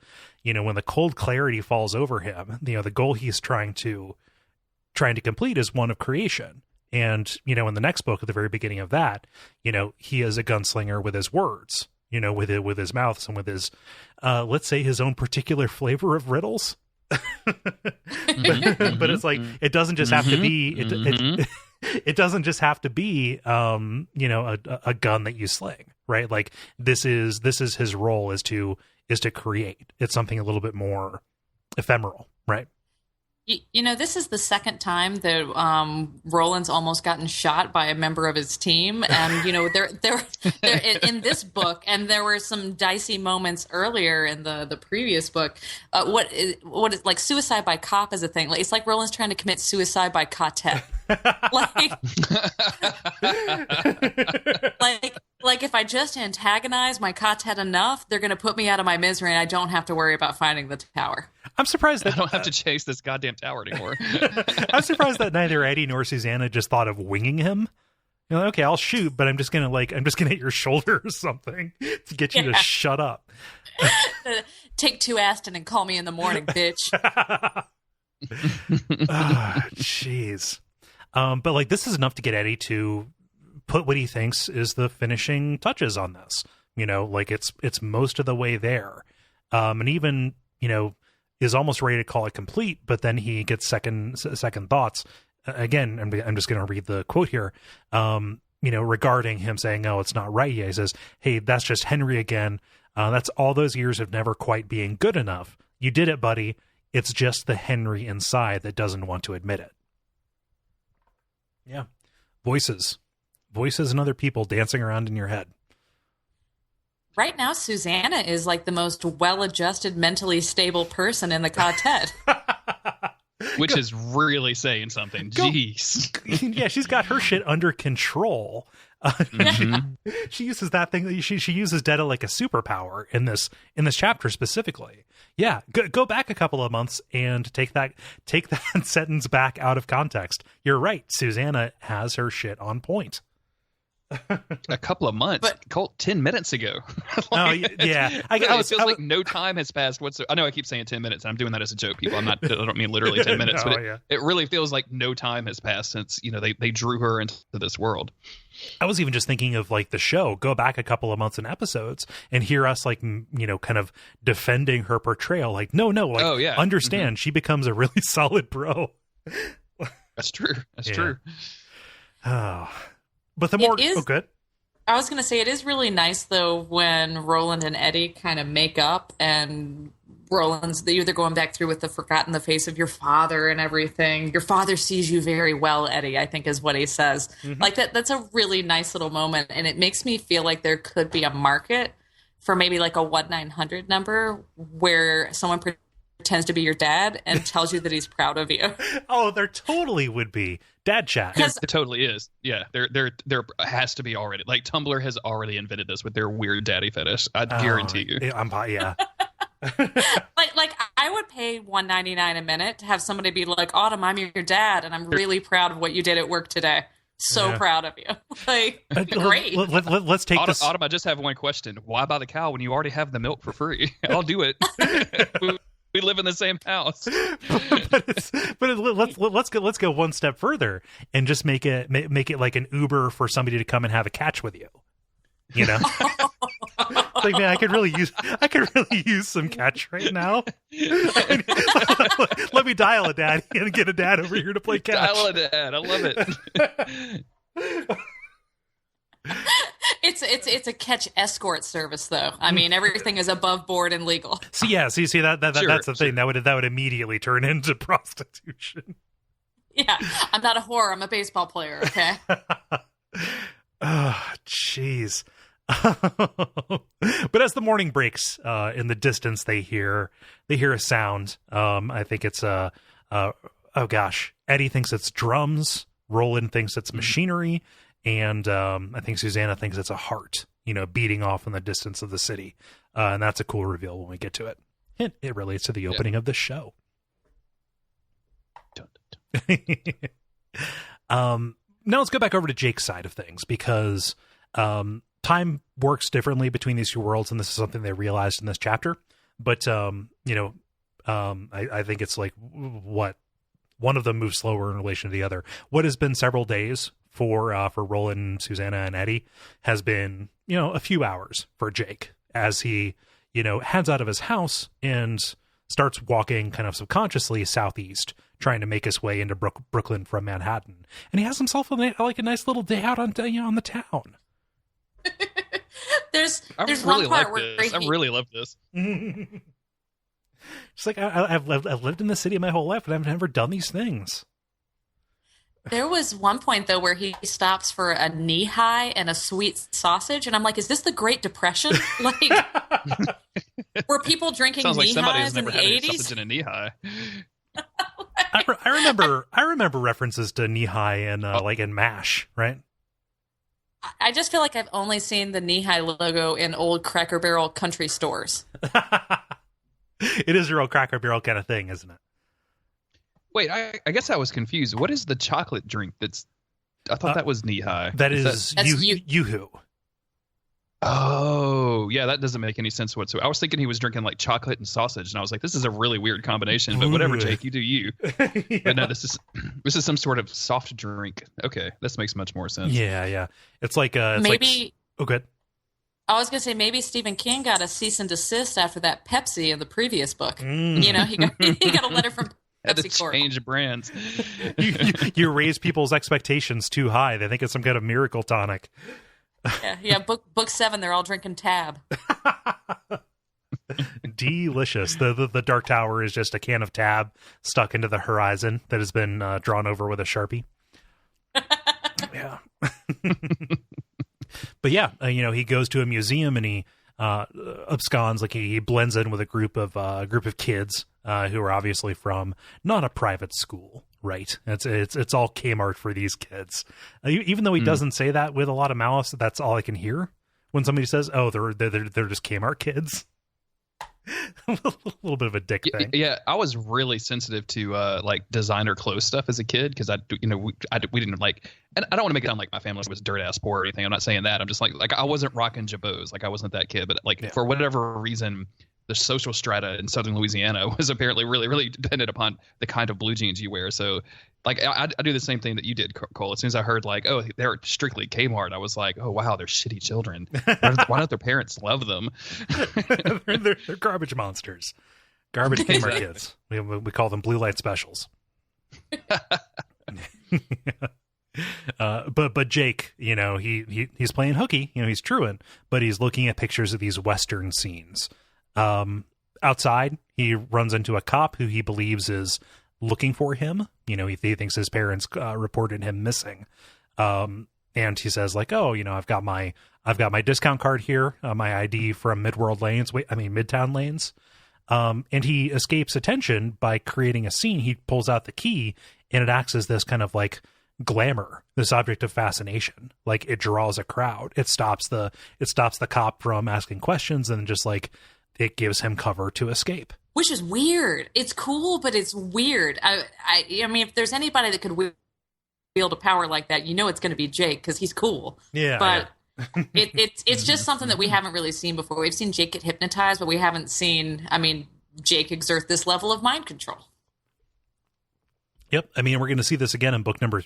when the cold clarity falls over him, the goal he's trying to complete is one of creation. And, in the next book, at the very beginning of that, he is a gunslinger with his words. you know, with his mouths and with his, let's say, his own particular flavor of riddles. But it's like, it doesn't just have to be, it doesn't just have to be, you know, a gun that you sling, right? Like this is his role is to create. It's something a little bit more ephemeral, right?
You know, this is the second time that Roland's almost gotten shot by a member of his team, and you know, they're in this book, and there were some dicey moments earlier in the previous book. What is like suicide by cop is a thing. Like, it's like Roland's trying to commit suicide by Ka-Tet. Like if I just antagonize my Ka-Tet enough, they're going to put me out of my misery, and I don't have to worry about finding the tower.
I'm surprised that
I don't have to chase this goddamn tower anymore.
I'm surprised that neither Eddie nor Susanna just thought of winging him. You know, okay, I'll shoot, but I'm just gonna hit your shoulder or something to get you to shut up.
Take 2 Aston and call me in the morning, bitch.
Jeez. But like, this is enough to get Eddie to put what he thinks is the finishing touches on this. You know, like it's most of the way there, and even, you know, is almost ready to call it complete, but then he gets second thoughts. Again, I'm just going to read the quote here, you know, regarding him saying, "Oh, it's not right yet." He says, "Hey, that's just Henry again. That's all those years of never quite being good enough. You did it, buddy. It's just the Henry inside that doesn't want to admit it." Yeah. Voices and other people dancing around in your head.
Right now, Susanna is like the most well-adjusted, mentally stable person in the Ka-Tet.
Which is really saying something. Jeez.
Yeah, she's got her shit under control. She uses that thing. She uses Detta like a superpower in this chapter specifically. Yeah, go back a couple of months and take that sentence back out of context. You're right. Susanna has her shit on point.
A couple of months, but Colt, 10 minutes ago.
Yeah.
It feels like no time has passed whatsoever. I know I keep saying 10 minutes, and I'm doing that as a joke, people. I don't mean literally 10 minutes, but it really feels like no time has passed since, you know, they drew her into this world.
I was even just thinking of like the show. Go back a couple of months in episodes and hear us like, you know, kind of defending her portrayal. Like, no, like, understand, she becomes a really solid bro.
That's true. That's true.
Oh. But the more good.
I was going to say, it is really nice though when Roland and Eddie kind of make up, and Roland's they're going back through with the forgotten the face of your father and everything. Your father sees you very well, Eddie, I think is what he says. Like that's a really nice little moment, and it makes me feel like there could be a market for maybe like a 1-900 number where someone pretends to be your dad and tells you that he's proud of you.
Oh, there totally would be. Dad chat.
It totally is. Yeah, there has to be already. Like, Tumblr has already invented this with their weird daddy fetish. I guarantee you.
Yeah.
like I would pay $1.99 a minute to have somebody be like, "Autumn, I'm your dad, and I'm really proud of what you did at work today. So proud of you." Like, great.
Let's take this.
Autumn, I just have one question. Why buy the cow when you already have the milk for free? I'll do it. We live in the same house.
Let's go one step further and just make it like an Uber for somebody to come and have a catch with you. You know, like, man, I could really use some catch right now. Let me dial a dad and get a dad over here to play catch.
Dial a dad, I love it.
It's a catch escort service, though. I mean, everything is above board and legal.
So that's the thing that would immediately turn into prostitution.
Yeah, I'm not a whore. I'm a baseball player. Okay.
Oh, jeez. But as the morning breaks, in the distance, they hear a sound. I think it's oh gosh, Eddie thinks it's drums. Roland thinks it's machinery. And I think Susanna thinks it's a heart, you know, beating off in the distance of the city. And that's a cool reveal when we get to it. And it relates to the opening of the show. Now let's go back over to Jake's side of things, because time works differently between these two worlds, and this is something they realized in this chapter. But, you know, I think it's like what one of them moves slower in relation to the other. What has been several days for Roland, Susanna, and Eddie has been, a few hours for Jake as he, heads out of his house and starts walking kind of subconsciously southeast, trying to make his way into Brooklyn from Manhattan. And he has himself a nice little day out on the town.
There's
really
one part
like
where
I really love this.
It's like I've lived in the city my whole life, but I've never done these things.
There was one point, though, where he stops for a knee high and a sweet sausage, and I'm like, is this the Great Depression? Like, were people drinking
Sounds like
knee
somebody
highs
has never
in the
had
80s?
a sausage in a knee high.
I remember references to knee high and like in MASH, right?
I just feel like I've only seen the knee high logo in old Cracker Barrel country stores.
It is a real Cracker Barrel kind of thing, isn't it?
Wait, I guess I was confused. What is the chocolate drink I thought that was knee high.
That's Yoo-hoo.
Oh, yeah, that doesn't make any sense whatsoever. I was thinking he was drinking like chocolate and sausage, and I was like, this is a really weird combination, but whatever, Jake, you do you. Yeah. But no, this is some sort of soft drink. Okay, this makes much more sense.
Yeah. It's like
maybe.
Oh, good.
I was going to say maybe Stephen King got a cease and desist after that Pepsi in the previous book. He got a letter from
Had to
Pepsi Corp.
change brands.
you raise people's expectations too high. They think it's some kind of miracle tonic.
Yeah. Book 7, they're all drinking Tab.
Delicious. The Dark Tower is just a can of Tab stuck into the horizon that has been drawn over with a Sharpie. Yeah. But yeah, he goes to a museum and he absconds, like he blends in with a group of kids who are obviously from not a private school, right? It's all Kmart for these kids. Even though he doesn't say that with a lot of malice, that's all I can hear when somebody says, "Oh, they're just Kmart kids." A little bit of a dick thing.
Yeah, I was really sensitive to like designer clothes stuff as a kid because we didn't like, and I don't want to make it sound like my family was dirt ass poor or anything. I'm not saying that. I'm just like I wasn't rocking Jabots. Like I wasn't that kid, but for whatever reason, the social strata in Southern Louisiana was apparently really, really dependent upon the kind of blue jeans you wear. So like I do the same thing that you did, Cole. As soon as I heard like, oh, they're strictly Kmart, I was like, oh wow, they're shitty children. Why don't their parents love them?
they're garbage monsters, garbage Kmart kids. We call them blue light specials. But Jake, he's playing hooky. He's truant, but he's looking at pictures of these Western scenes. Outside, he runs into a cop who he believes is looking for him. He thinks his parents reported him missing. And he says like, oh, I've got my discount card here, my ID from Midtown Lanes. And he escapes attention by creating a scene. He pulls out the key and it acts as this kind of like glamour, this object of fascination. Like it draws a crowd. It stops the cop from asking questions and just like it gives him cover to escape.
Which is weird. It's cool, but it's weird. I mean, if there's anybody that could wield a power like that, it's going to be Jake because he's cool.
Yeah.
But it's just something that we haven't really seen before. We've seen Jake get hypnotized, but we haven't seen, Jake exert this level of mind control.
Yep. We're going to see this again in book number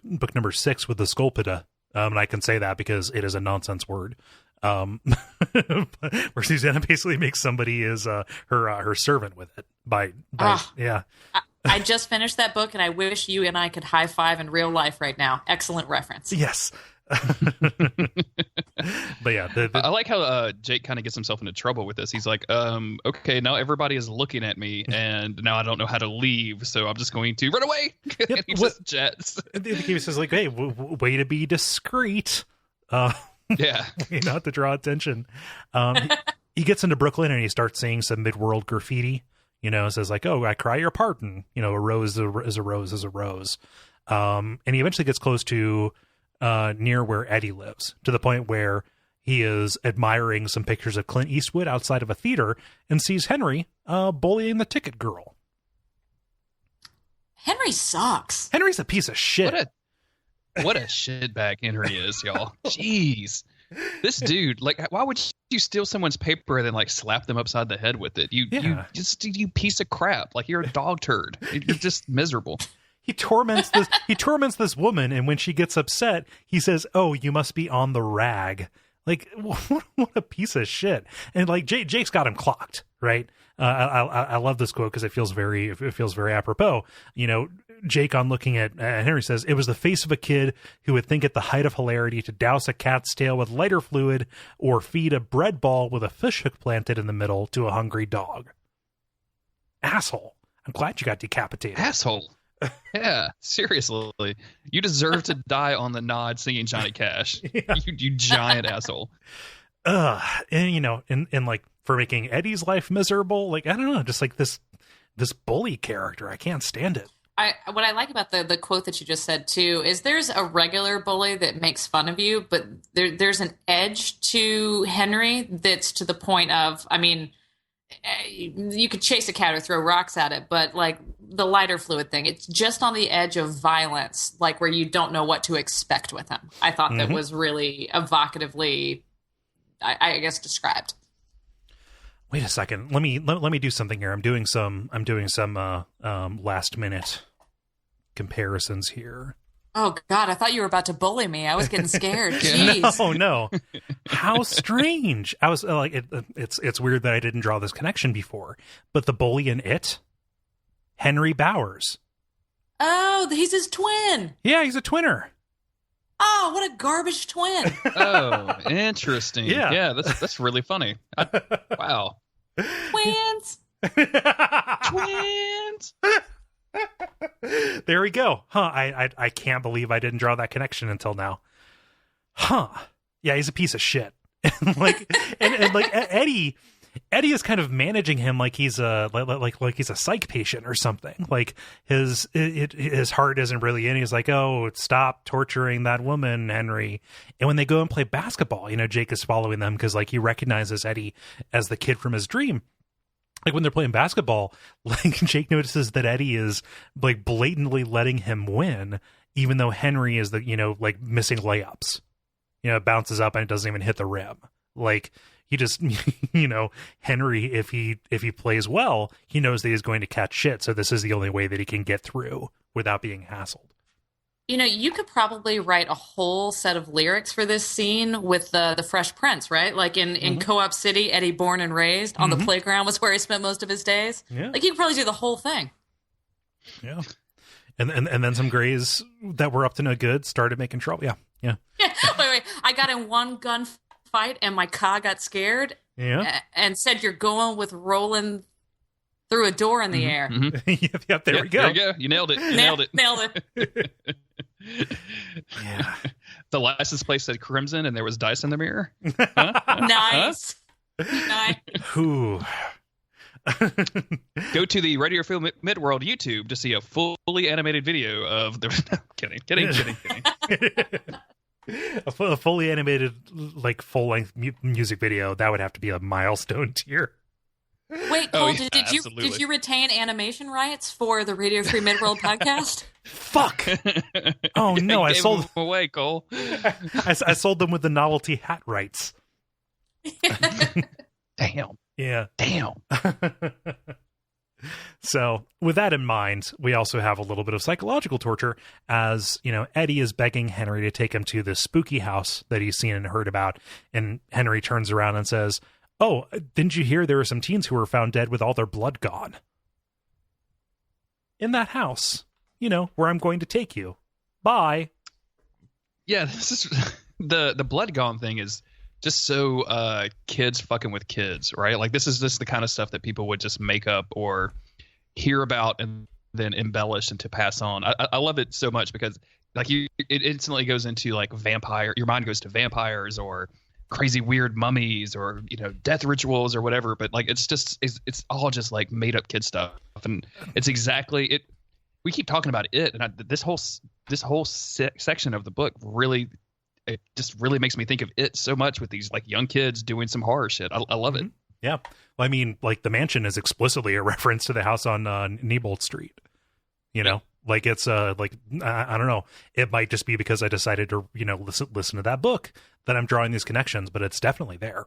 6 with the Sculpida. And I can say that because it is a nonsense word. Where Susanna basically makes somebody is her servant with it yeah.
I just finished that book and I wish you and I could high five in real life right now. Excellent reference.
Yes. But yeah,
I like how Jake kind of gets himself into trouble with this. He's like, okay, now everybody is looking at me and now I don't know how to leave, so I'm just going to run away.
Yep.
And he just jets.
He says like, hey, way to be discreet.
Yeah.
Not to draw attention. He gets into Brooklyn and he starts seeing some mid-world graffiti, says like, oh, I cry your pardon. A rose is a rose is a rose. And he eventually gets close to near where Eddie lives, to the point where he is admiring some pictures of Clint Eastwood outside of a theater and sees Henry bullying the ticket girl.
Henry sucks.
Henry's a piece of shit.
What a shitbag Henry is, y'all. Jeez. This dude, like, why would you steal someone's paper and then, like, slap them upside the head with it? You piece of crap. Like, you're a dog turd. You're just miserable.
He torments this woman, and when she gets upset, he says, "Oh, you must be on the rag." Like, what a piece of shit. And like Jake's got him clocked, right? I love this quote because it feels very apropos. You know, Jake, on looking at Henry, says, "It was the face of a kid who would think it the height of hilarity to douse a cat's tail with lighter fluid or feed a bread ball with a fishhook planted in the middle to a hungry dog." Asshole. I'm glad you got decapitated.
Asshole. Yeah, seriously. You deserve to die on the nod singing Johnny Cash. Yeah. You giant asshole.
And you know, and like for making Eddie's life miserable, like, I don't know, just like this bully character. I can't stand it.
What I like about the quote that you just said too is there's a regular bully that makes fun of you, but there's an edge to Henry that's to the point of, I mean, you could chase a cat or throw rocks at it, but like the lighter fluid thing, it's just on the edge of violence, like where you don't know what to expect with him. I thought that was really evocatively, I guess, described.
Wait a second. Let me do something here. I'm doing some last minute comparisons here.
Oh God, I thought you were about to bully me. I was getting scared. Jeez.
No. How strange. I was like, it's weird that I didn't draw this connection before. But the bully in It, Henry Bowers.
Oh, he's his twin.
Yeah, he's a twinner.
Oh, what a garbage twin.
Oh, interesting. Yeah, that's really funny. Wow.
Twins.
Twins.
There we go. I can't believe I didn't draw that connection until now. Yeah, he's a piece of shit. and like Eddie is kind of managing him like he's a he's a psych patient or something. Like his heart isn't really in. He's like, "Oh, stop torturing that woman, Henry." And when they go and play basketball, you know, Jake is following them because like he recognizes Eddie as the kid from his dream. Like when they're playing basketball, like Jake notices that Eddie is like blatantly letting him win, even though Henry is like missing layups. You know, it bounces up and it doesn't even hit the rim. Like he just, Henry, if he plays well, he knows that he's going to catch shit. So this is the only way that he can get through without being hassled.
You know, you could probably write a whole set of lyrics for this scene with the Fresh Prince, right? Like in Co-op City, Eddie born and raised on the playground was where he spent most of his days. Yeah. Like you could probably do the whole thing.
Yeah. And then some Greys that were up to no good started making trouble. Yeah.
Wait. I got in one gun fight and my car got scared.
Yeah.
And said you're going with Roland through a door in the air.
Yep, there we go.
There you go. You nailed it.
Nailed it.
Yeah.
The license plate said Crimson and there was dice in the mirror.
Nice. Nice.
Ooh.
Go to the Radio Film Midworld YouTube to see a fully animated video of the... No, kidding.
A fully animated, like, full-length music video, that would have to be a milestone tier.
Wait, Cole, did you retain animation rights for the Radio Free Midworld podcast?
Fuck! Oh no, I sold
them away, Cole.
I sold them with the novelty hat rights.
Damn.
Yeah.
Damn.
So, with that in mind, we also have a little bit of psychological torture as, Eddie is begging Henry to take him to this spooky house that he's seen and heard about, and Henry turns around and says, "Oh, didn't you hear there were some teens who were found dead with all their blood gone? In that house, where I'm going to take you. Bye."
Yeah, this is the blood gone thing is just so kids fucking with kids, right? Like this is just the kind of stuff that people would just make up or hear about and then embellish and to pass on. I love it so much because like it instantly goes into like your mind goes to vampires or crazy weird mummies or death rituals or whatever, but like it's all just like made up kid stuff, and it's exactly it. We keep talking about it, and this whole section of the book really makes me think of it so much with these like young kids doing some horror shit. I love it.
Yeah, well, I mean, like the mansion is explicitly a reference to the house on Neibolt Street. Like it's like I don't know. It might just be because I decided to listen to that book that I'm drawing these connections, but it's definitely there.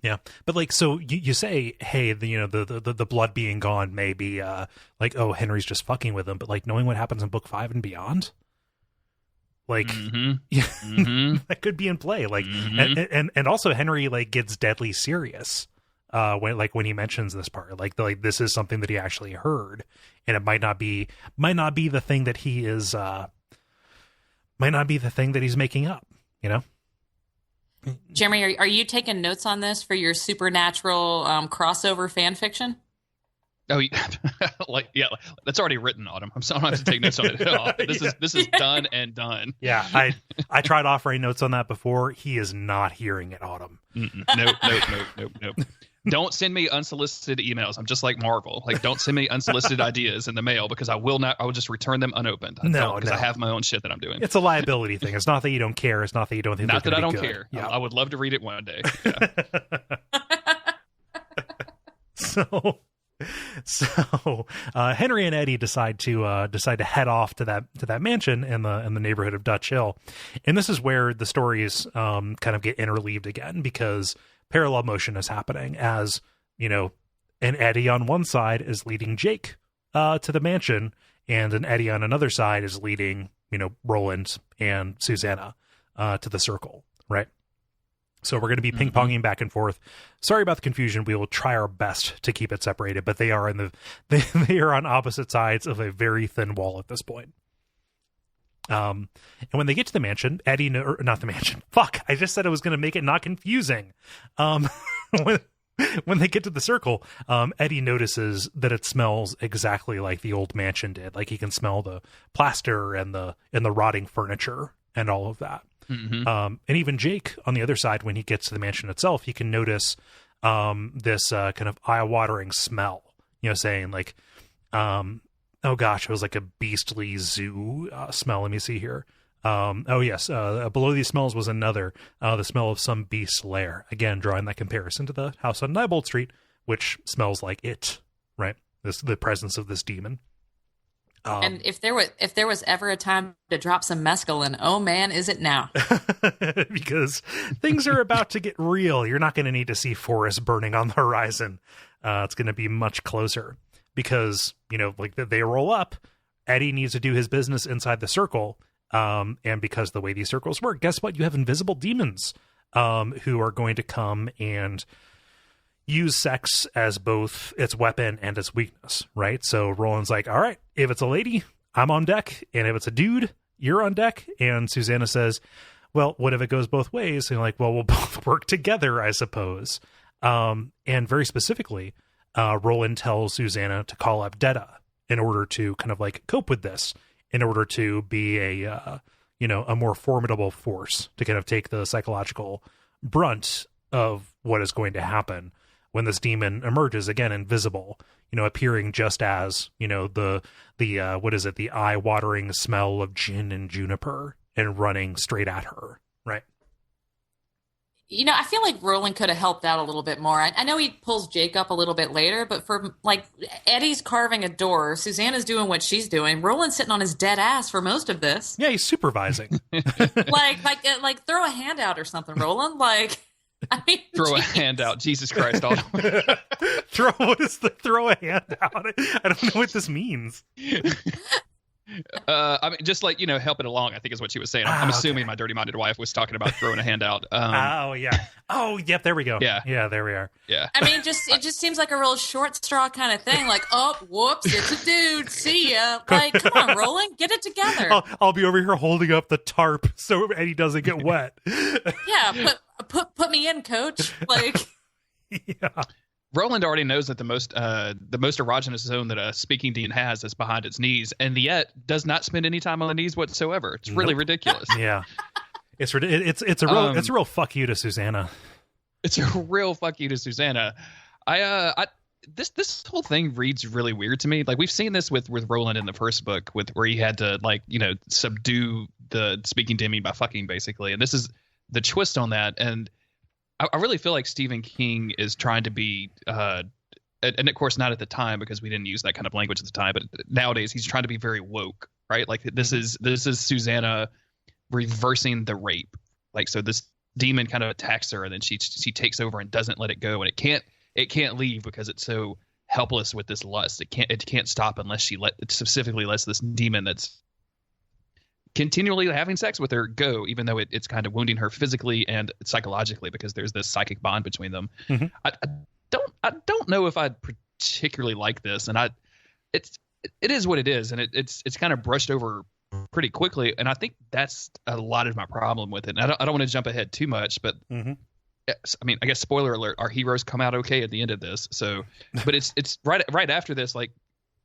Yeah, but like, so you say, hey, the blood being gone may be like, oh, Henry's just fucking with him, but like knowing what happens in book 5 and beyond, like, yeah, that could be in play. Like, and also Henry like gets deadly serious when he mentions this part, like this is something that he actually heard, and it might not be the thing that he is might not be the thing that he's making up, you know.
Jeremy, are you taking notes on this for your supernatural crossover fan fiction?
Oh, yeah, that's already written, Autumn. I don't have to take notes on it at all. This is done and done.
Yeah, I tried offering notes on that before. He is not hearing it, Autumn.
Nope. Don't send me unsolicited emails. I'm just like Marvel. Like, don't send me unsolicited ideas in the mail, because I will just return them unopened. Because I have my own shit that I'm doing. It's
a liability thing. It's not that you don't care. It's not that you don't think.
Not that I don't
good.
care.
Yeah.
I would love to read it one day. Yeah.
So Henry and Eddie decide to head off to that mansion in the neighborhood of Dutch Hill, and this is where the stories kind of get interleaved again, because parallel motion is happening, as you know, an Eddie on one side is leading Jake to the mansion, and an Eddie on another side is leading Roland and Susanna to the circle, right? So we're going to be ping-ponging back and forth. Sorry about the confusion. We will try our best to keep it separated, but they are they are on opposite sides of a very thin wall at this point. And when they get to the mansion, not the mansion. Fuck! I just said I was going to make it not confusing. When they get to the circle, Eddie notices that it smells exactly like the old mansion did. Like he can smell the plaster and the rotting furniture and all of that. And even Jake on the other side, when he gets to the mansion itself, he can notice this kind of eye-watering smell, saying like, oh gosh, it was like a beastly zoo smell. Let me see here. Oh yes, below these smells was another, the smell of some beast's lair. Again, drawing that comparison to the house on Neibolt Street, which smells like it, right? The presence of this demon.
And if there was ever a time to drop some mescaline, oh man, is it now?
Because things are about to get real. You're not going to need to see forests burning on the horizon. It's going to be much closer, because like they roll up. Eddie needs to do his business inside the circle, and because the way these circles work, guess what? You have invisible demons who are going to come and use sex as both its weapon and its weakness, right? So Roland's like, all right, if it's a lady, I'm on deck, and if it's a dude, you're on deck. And Susanna says, well, what if it goes both ways? And like, well, we'll both work together, I suppose. And very specifically, Roland tells Susanna to call up Detta in order to kind of like cope with this, in order to be a more formidable force to kind of take the psychological brunt of what is going to happen when this demon emerges, again, invisible, appearing just as, the eye-watering smell of gin and juniper, and running straight at her, right?
I feel like Roland could have helped out a little bit more. I know he pulls Jake up a little bit later, but for, like, Eddie's carving a door, Susanna's doing what she's doing, Roland's sitting on his dead ass for most of this.
Yeah, he's supervising.
like throw a hand out or something, Roland, like... I mean,
throw a hand out. Jesus Christ.
Throw a hand out? I don't know what this means.
I mean, just like, help it along, I think is what she was saying. I'm assuming my dirty-minded wife was talking about throwing a hand out.
Oh, yeah. Oh, yep, there we go. Yeah, there we are.
Yeah.
I mean, it just seems like a real short straw kind of thing. Like, oh, whoops, it's a dude. See ya. Like, come on, Roland, get it together.
I'll be over here holding up the tarp so Eddie doesn't get wet.
Yeah, put me in, coach. Like,
yeah.
Roland already knows that the most erogenous zone that a speaking demon has is behind its knees, and yet does not spend any time on the knees whatsoever. It's really ridiculous.
Yeah, it's a real fuck you to Susanna.
It's a real fuck you to Susanna. This whole thing reads really weird to me. Like, we've seen this with Roland in the first book, where he had to subdue the speaking demon by fucking, basically, and this is the twist on that. And I really feel like Stephen King is trying to be, and of course not at the time, because we didn't use that kind of language at the time, but nowadays he's trying to be very woke, right? Like this is Susanna reversing the rape. Like, so this demon kind of attacks her, and then she takes over and doesn't let it go, and it can't leave because it's so helpless with this lust. It can't stop unless it specifically lets this demon that's continually having sex with her go, even though it's kind of wounding her physically and psychologically because there's this psychic bond between them. Mm-hmm. I don't know if I particularly like this, and it is what it is, and it's kind of brushed over pretty quickly, and I think that's a lot of my problem with it. And I don't want to jump ahead too much, but I mean, I guess spoiler alert: our heroes come out okay at the end of this. So, but it's right after this. Like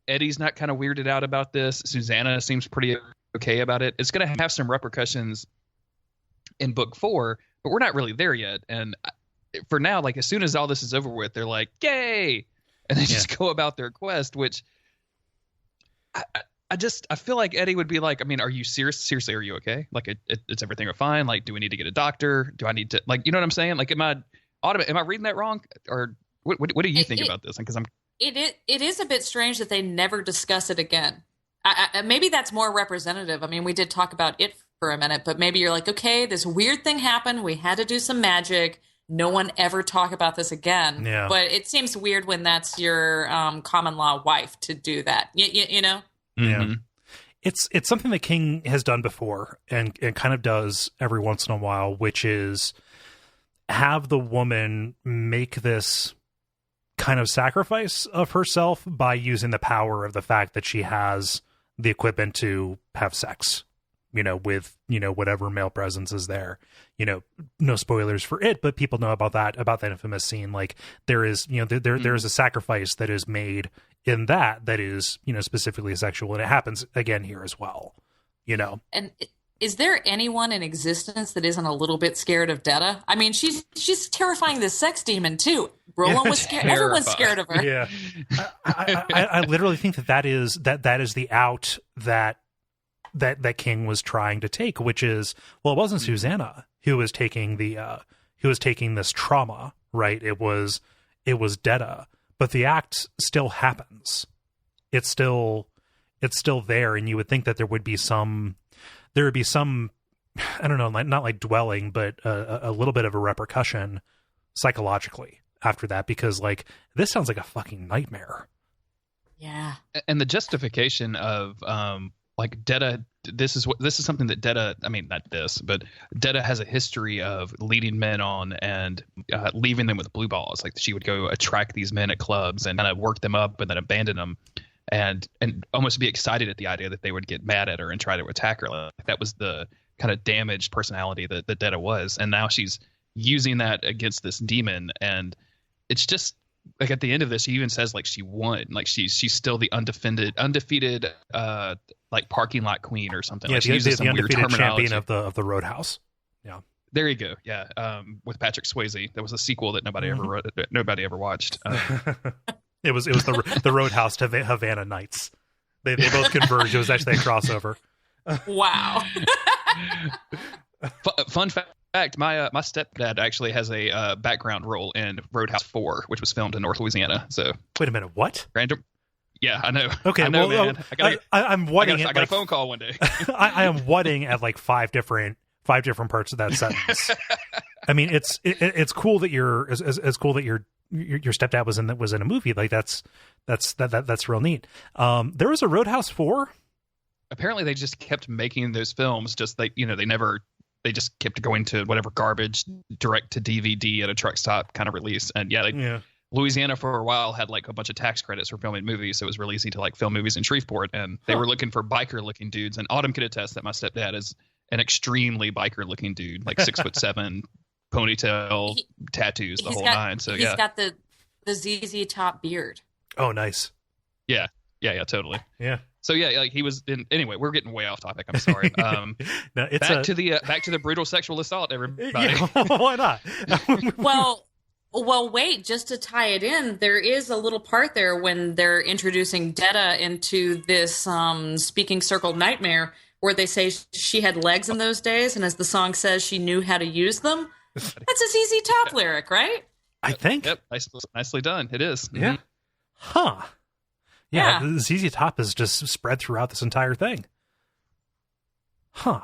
Eddie's not kind of weirded out about this. Susanna seems pretty okay about it. It's going to have some repercussions in book 4, but we're not really there yet. And for now, like as soon as all this is over with, they're like, "Yay!" and they just go about their quest, which I feel like Eddie would be like, I mean, are you seriously, are you okay? Like it's everything fine? Like, do we need to get a doctor? Do I need to, like, you know what I'm saying? Like, am I reading that wrong? Or what do you think about this? Because
it is a bit strange that they never discuss it again. Maybe that's more representative. I mean, we did talk about it for a minute, but maybe you're like, okay, this weird thing happened. We had to do some magic. No one ever talk about this again. Yeah. But it seems weird when that's your common law wife to do that. You know?
Yeah. Mm-hmm. It's something that King has done before and kind of does every once in a while, which is have the woman make this kind of sacrifice of herself by using the power of the fact that she has the equipment to have sex, with, whatever male presence is there. No spoilers for it, but people know about that infamous scene. Like there is, there is a sacrifice that is made in that is, specifically sexual, and it happens again here as well,
And is there anyone in existence that isn't a little bit scared of Detta? I mean, she's terrifying this sex demon too. Roland was scared. Everyone's scared of her.
Yeah. I literally think that is the out that King was trying to take, which is, well, it wasn't Susanna who was taking this trauma, right? It was Detta, but the act still happens. It's still there. And you would think that there would be some, I don't know, not like dwelling, but a little bit of a repercussion psychologically after that, because like, this sounds like a fucking nightmare.
Yeah.
And the justification of, like Detta, this is something that Detta, I mean, not this, but Detta has a history of leading men on and leaving them with blue balls. Like she would go attract these men at clubs and kind of work them up and then abandon them and almost be excited at the idea that they would get mad at her and try to attack her. Like that was the kind of damaged personality that Detta was. And now she's using that against this demon. And it's just, like at the end of this, she even says like she won, like she's still the undefeated like parking lot queen or something.
Yeah,
like
the undefeated champion of the Roadhouse. Yeah,
there you go. Yeah, with Patrick Swayze. There was a sequel that nobody ever watched.
It was the Roadhouse to Havana Nights. They both converged. It was actually a crossover.
Wow.
Fun fact. My stepdad actually has a background role in Roadhouse 4, which was filmed in North Louisiana. So
wait a minute, what?
Random. Yeah, I know.
Okay,
I know, man.
I'm whatting.
I got a phone call one day.
I am whatting at like five different parts of that sentence. I mean, it's cool that it's cool that your stepdad was in a movie. Like that's real neat. There was a Roadhouse 4.
Apparently, they just kept making those films. Just like they just kept going to whatever garbage direct to DVD at a truck stop kind of release. And Louisiana for a while had like a bunch of tax credits for filming movies. So it was really easy to like film movies in Shreveport, and they were looking for biker looking dudes. And Autumn could attest that my stepdad is an extremely biker looking dude, like 6'7", ponytail, tattoos, the whole nine. So
he's got the ZZ Top beard.
Oh, nice.
Yeah, totally.
Yeah.
So yeah, like he was in. Anyway, we're getting way off topic. I'm sorry.
No,
back to the brutal sexual assault, everybody.
Yeah, why not?
Well, wait. Just to tie it in, there is a little part there when they're introducing Detta into this speaking circle nightmare, where they say she had legs in those days, and as the song says, she knew how to use them. That's a ZZ Top lyric, right?
I think.
Yep. Nicely done. It is.
Yeah. Mm-hmm. Huh. Yeah, ZZ Top is just spread throughout this entire thing. Huh.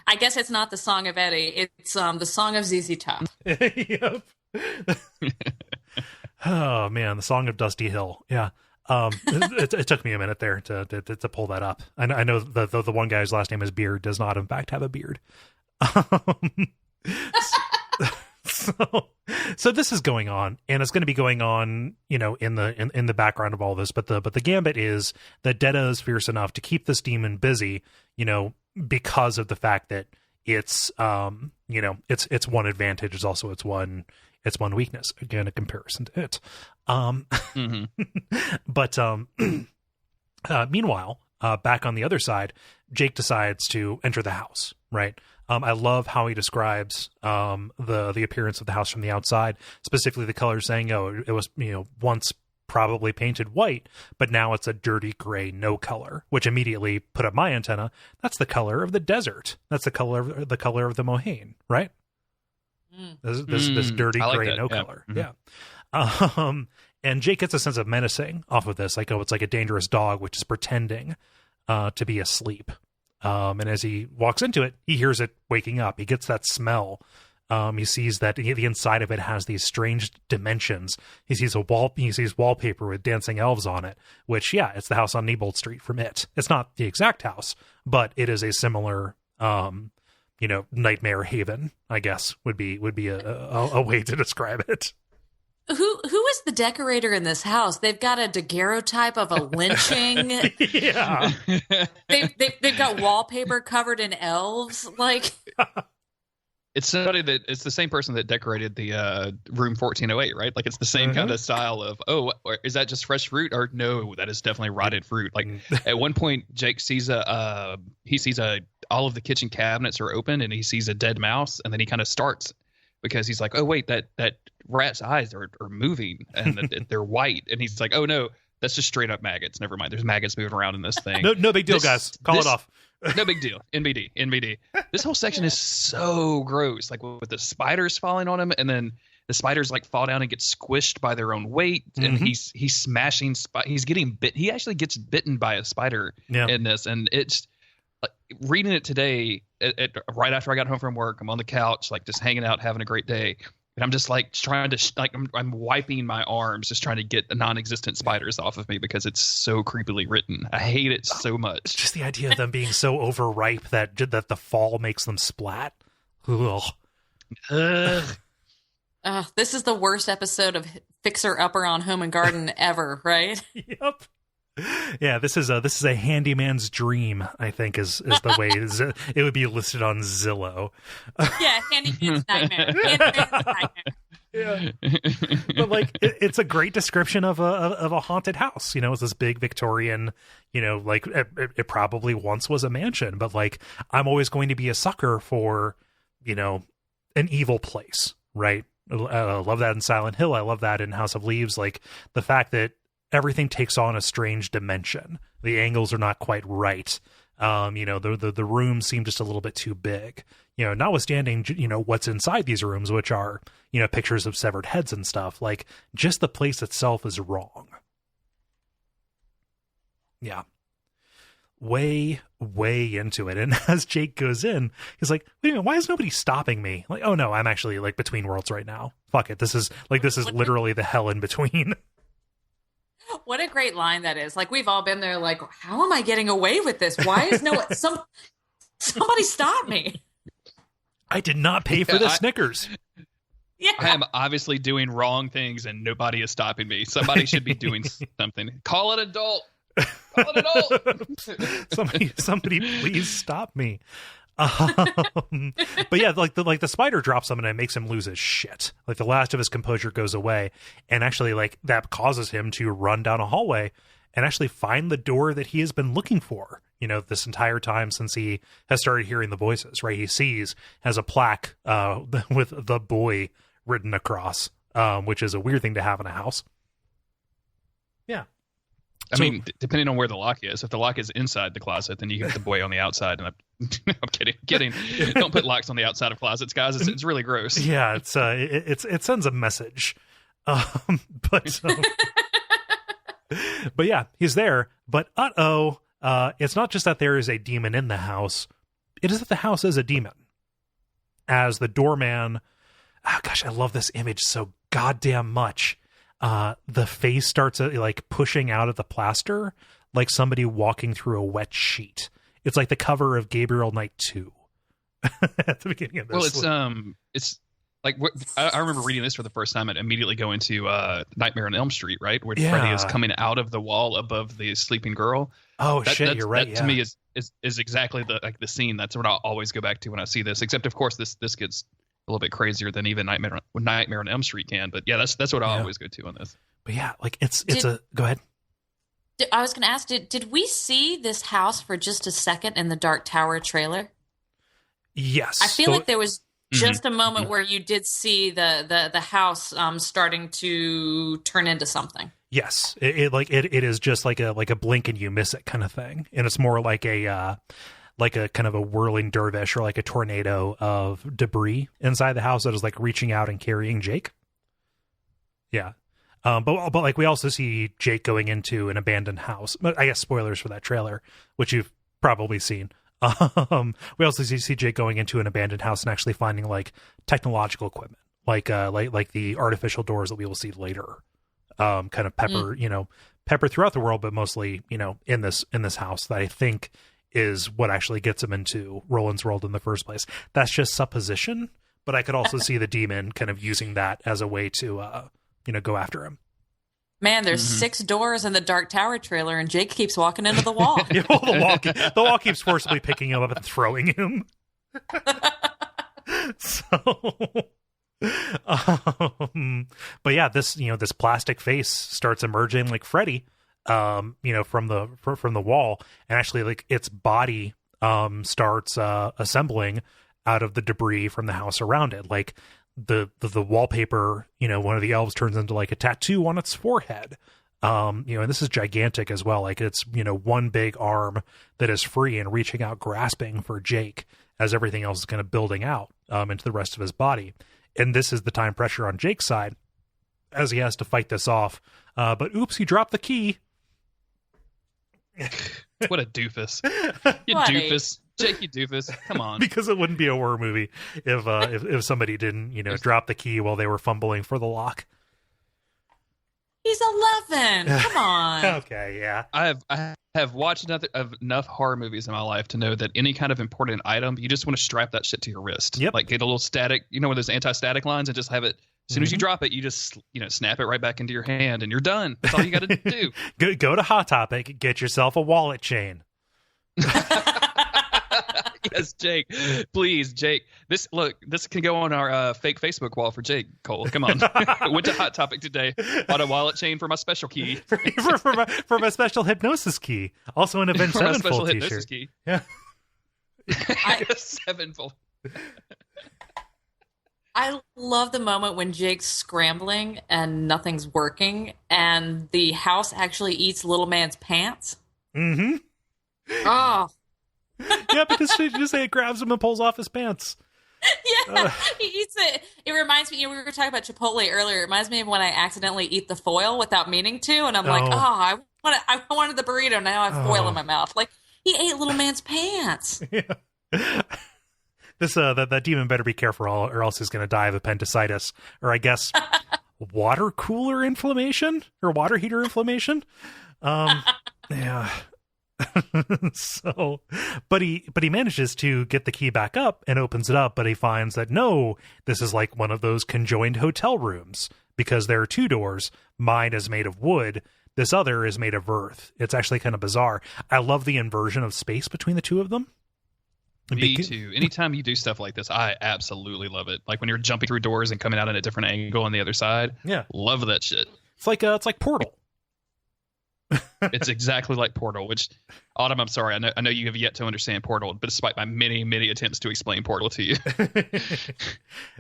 I guess it's not the song of Eddie. It's the song of ZZ Top.
Yep. Oh man, the song of Dusty Hill. Yeah. It took me a minute there to pull that up. I know the one guy's last name is Beard does not in fact have a beard. So this is going on, and it's going to be going on, in the background of all this. But the gambit is that Detta is fierce enough to keep this demon busy, because of the fact that it's its one advantage is also its one weakness. Again, a comparison to it. But meanwhile, back on the other side, Jake decides to enter the house. Right. I love how he describes the appearance of the house from the outside, specifically the color, saying, "Oh, it was once probably painted white, but now it's a dirty gray, no color." Which immediately put up my antenna. That's the color of the desert. That's the color of the Mohaine, right? This dirty
like
gray,
that.
no
Yeah.
color. Yeah. And Jake gets a sense of menacing off of this, like, oh, it's like a dangerous dog which is pretending to be asleep. And as he walks into it, he hears it waking up. He gets that smell. He sees that the inside of it has these strange dimensions. He sees wallpaper with dancing elves on it, which, yeah, it's the house on Neibolt Street from It. It's not the exact house, but it is a similar, nightmare haven, I guess, would be a way to describe it.
Who is the decorator in this house? They've got a daguerreotype of a lynching.
Yeah.
They've got wallpaper covered in elves. Like,
It's it's the same person that decorated the room 1408, right? Like, it's the same kind of style of, oh, is that just fresh fruit? Or no, that is definitely rotted fruit. Like, at one point, Jake sees all of the kitchen cabinets are open, and he sees a dead mouse, and then he kind of starts because he's like, oh wait, that rat's eyes are moving and they're white, and he's like, oh no, that's just straight up maggots. Never mind, there's maggots moving around in this thing.
No big deal, guys. Call it off.
No big deal. NBD. This whole section is so gross, like with the spiders falling on him, and then the spiders like fall down and get squished by their own weight, and he's smashing. He's getting bit. He actually gets bitten by a spider in this, and it's reading it today. Right after I got home from work, I'm on the couch, like just hanging out, having a great day. And I'm just like trying to I'm wiping my arms, just trying to get non-existent spiders off of me because it's so creepily written. I hate it so much.
Just the idea of them being so overripe that the fall makes them splat. Ugh.
This is the worst episode of Fixer Upper on Home and Garden ever, right?
Yep. Yeah, this is a handyman's dream, I think is the way it would be listed on Zillow.
Yeah, handyman's nightmare. Handyman's nightmare.
Yeah. But like it's a great description of a haunted house. It's this big Victorian, like it probably once was a mansion, but like I'm always going to be a sucker for, an evil place, right? I love that in Silent Hill. I love that in House of Leaves. Like the fact that everything takes on a strange dimension. The angles are not quite right. The rooms seem just a little bit too big. Notwithstanding, what's inside these rooms, which are, pictures of severed heads and stuff. Like, just the place itself is wrong. Yeah. Way into it. And as Jake goes in, he's like, wait a minute, why is nobody stopping me? Like, oh no, I'm actually like between worlds right now. Fuck it. This is literally the hell in between.
What a great line that is. Like, we've all been there, like, how am I getting away with this? Why is somebody stop me?
I did not pay for the Snickers.
Yeah.
I am obviously doing wrong things and nobody is stopping me. Somebody should be doing something. Call an adult. Call an adult.
somebody please stop me. But yeah, like the spider drops him and it makes him lose his shit. Like the last of his composure goes away, and actually like that causes him to run down a hallway and actually find the door that he has been looking for, this entire time since he has started hearing the voices, right? He sees has a plaque with the boy written across, which is a weird thing to have in a house. Yeah.
I mean, depending on where the lock is. If the lock is inside the closet, then you get the boy on the outside. And I'm kidding. Don't put locks on the outside of closets, guys. It's really gross.
Yeah, it sends a message. But yeah, he's there. But it's not just that there is a demon in the house. it is that the house is a demon. As the doorman, oh gosh, I love this image so goddamn much. The face starts like pushing out of the plaster like somebody walking through a wet sheet. It's like the cover of Gabriel Knight 2 at the beginning of this.
Well, it's like I remember reading this for the first time and immediately going to Nightmare on Elm Street, right, where Freddy is coming out of the wall above the sleeping girl.
Oh shit, you're right.
That to me is exactly the scene. That's what I'll always go back to when I see this. Except of course this gets a little bit crazier than even Nightmare on Elm Street can. But yeah, that's what I always go to on this.
But yeah, like it's go ahead.
I was going to ask, did we see this house for just a second in the Dark Tower trailer?
Yes.
I feel like there was just a moment where you did see the house starting to turn into something.
Yes. It is just like a blink and you miss it kind of thing. And it's more like a kind of a whirling dervish or like a tornado of debris inside the house that is like reaching out and carrying Jake. Yeah. But like we also see Jake going into an abandoned house. But I guess spoilers for that trailer, which you've probably seen. We also see Jake going into an abandoned house and actually finding like technological equipment, like the artificial doors that we will see later. Kind of pepper throughout the world, but mostly in this house that I think is what actually gets him into Roland's world in the first place. That's just supposition, but I could also see the demon kind of using that as a way to go after him.
Man, there's 6 doors in the Dark Tower trailer, and Jake keeps walking into the wall.
Yeah, well, the wall keeps forcibly picking him up and throwing him. But yeah, this plastic face starts emerging like Freddy, from the wall, and actually like its body starts assembling out of the debris from the house around it, like. The wallpaper, one of the elves turns into like a tattoo on its forehead. And this is gigantic as well. Like it's, one big arm that is free and reaching out, grasping for Jake as everything else is kind of building out into the rest of his body. And this is the time pressure on Jake's side as he has to fight this off. But oops, he dropped the key.
What a doofus. You doofus. Jake, you doofus. Come on.
Because it wouldn't be a horror movie if somebody didn't, drop the key while they were fumbling for the lock.
He's 11. Come on.
Okay, yeah.
I have watched enough horror movies in my life to know that any kind of important item, you just want to strap that shit to your wrist.
Yep.
Like get a little static, where there's anti-static lines, and just have it. As soon as you drop it, you just snap it right back into your hand, and you're done. That's all you got to do.
Go to Hot Topic, get yourself a wallet chain.
Yes, Jake. Please, Jake. This can go on our fake Facebook wall for Jake, Cole. Come on. Went to Hot Topic today. Bought a wallet chain for my special key.
for my special hypnosis key. Also an Avenged Sevenfold t-shirt.
Key.
Yeah.
Sevenfold.
I love the moment when Jake's scrambling and nothing's working, and the house actually eats little man's pants.
Mm-hmm.
Oh.
Yeah, because she just grabs him and pulls off his pants.
Yeah, he eats it. It reminds me, we were talking about Chipotle earlier. It reminds me of when I accidentally eat the foil without meaning to, and I'm like, I wanted the burrito. Now I have foil in my mouth. Like, he ate little man's pants.
Yeah. This that demon better be careful, or else he's going to die of appendicitis, or I guess water cooler inflammation or water heater inflammation. Yeah. So, but he manages to get the key back up and opens it up, but he finds that no, this is like one of those conjoined hotel rooms because there are 2 doors. Mine is made of wood. This other is made of earth. It's actually kind of bizarre. I love the inversion of space between the 2 of them.
Me too. Anytime you do stuff like this, I absolutely love it. Like when you're jumping through doors and coming out at a different angle on the other side.
Yeah,
love that shit.
It's like Portal.
It's exactly like Portal, which Autumn, I'm sorry, I know you have yet to understand Portal, but despite my many attempts to explain Portal to you.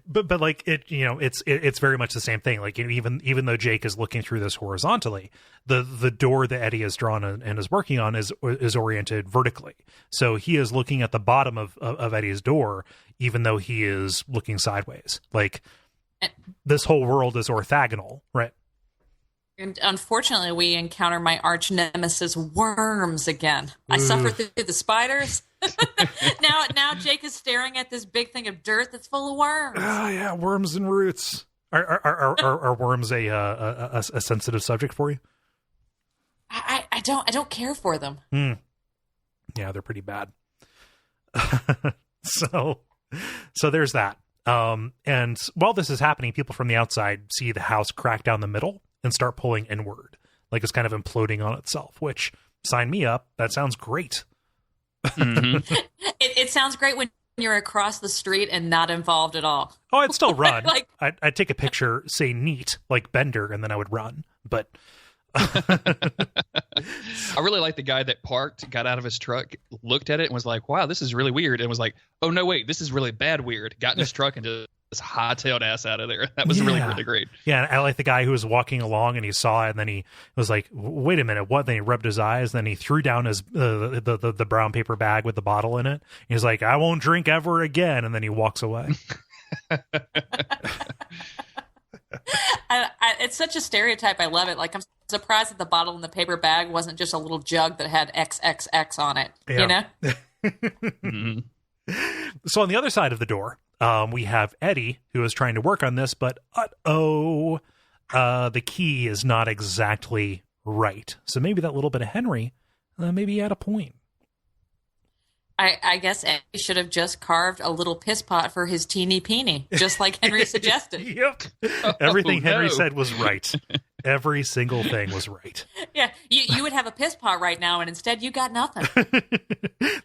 but like it, it's very much the same thing. Like even though Jake is looking through this horizontally, the door that Eddie has drawn and is working on is oriented vertically. So he is looking at the bottom of Eddie's door, even though he is looking sideways. Like this whole world is orthogonal, right?
And unfortunately, we encounter my arch nemesis worms again. I suffer through the spiders. Now Jake is staring at this big thing of dirt that's full of worms.
Oh yeah, worms and roots. Are worms a sensitive subject for you?
I don't care for them.
Yeah, they're pretty bad. So there's that. And while this is happening, people from the outside see the house crack down the middle and start pulling inward, like it's kind of imploding on itself, which, sign me up. That sounds great.
Mm-hmm.
It sounds great when you're across the street and not involved at all.
Oh, I'd still run.
Like,
I'd take a picture, say neat, like Bender, and then I would run. But
I really like the guy that parked, got out of his truck, looked at it, and was like, "Wow, this is really weird." And was like, "Oh no, wait, this is really bad weird." Got in his truck and just hightailed ass out of there. That was really, really great.
Yeah, and I like the guy who was walking along and he saw it, and then he was like, "Wait a minute, what?" Then he rubbed his eyes, then he threw down his the brown paper bag with the bottle in it. He's like, "I won't drink ever again," and then he walks away.
It's such a stereotype. I love it. Like, I'm surprised that the bottle in the paper bag wasn't just a little jug that had XXX on it. Yeah. You know?
Mm-hmm.
So on the other side of the door, we have Eddie, who is trying to work on this, but the key is not exactly right. So maybe that little bit of Henry, maybe he had a point.
I guess Eddie should have just carved a little piss pot for his teeny peeny, just like Henry suggested.
Yep. Everything Henry said was right. Every single thing was right.
Yeah, you would have a piss pot right now, and instead you got nothing.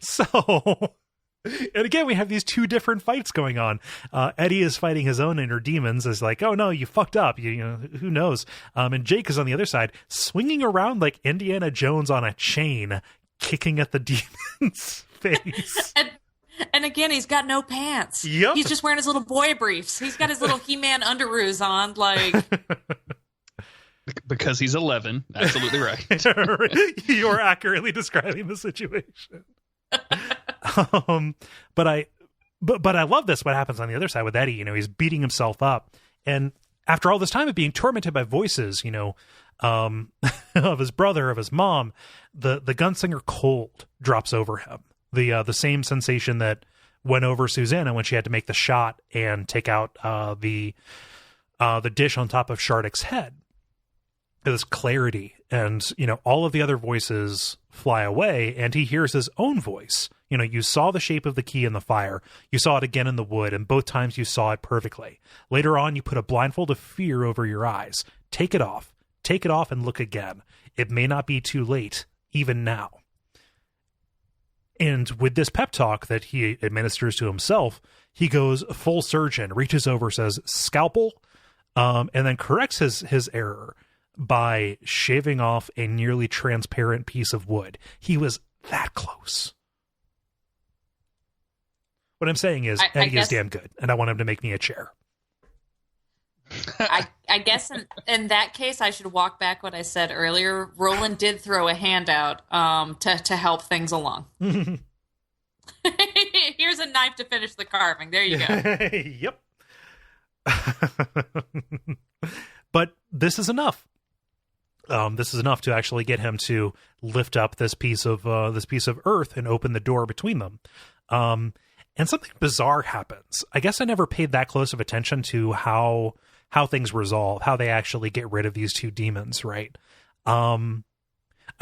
So, and again, we have these two different fights going on. Eddie is fighting his own inner demons. Is like, oh no, you fucked up. You know, who knows? And Jake is on the other side, swinging around like Indiana Jones on a chain, kicking at the demons. Face.
And again, he's got no pants.
Yep.
He's just wearing his little boy briefs. He's got his little He-Man underoos on, like.
Because he's 11. Absolutely right.
You're accurately describing the situation. But I love this. What happens on the other side with Eddie? You know, he's beating himself up, and after all this time of being tormented by voices, you know, of his brother, of his mom, the gunslinger cold drops over him. The same sensation that went over Susanna when she had to make the shot and take out the dish on top of Shardick's head. This clarity, and you know, all of the other voices fly away, and he hears his own voice. You know, you saw the shape of the key in the fire, you saw it again in the wood, and both times you saw it perfectly. Later on, you put a blindfold of fear over your eyes. Take it off, and look again. It may not be too late, even now. And with this pep talk that he administers to himself, he goes full surgeon, reaches over, says, "Scalpel," and then corrects his error by shaving off a nearly transparent piece of wood. He was that close. What I'm saying is, Eddie is damn good, and I want him to make me a chair.
I guess in that case, I should walk back what I said earlier. Roland did throw a handout to help things along. Here's a knife to finish the carving. There you go.
Yep. But this is enough. This is enough to actually get him to lift up this piece of earth and open the door between them. And something bizarre happens. I guess I never paid that close of attention to how things resolve, how they actually get rid of these two demons, right? I'm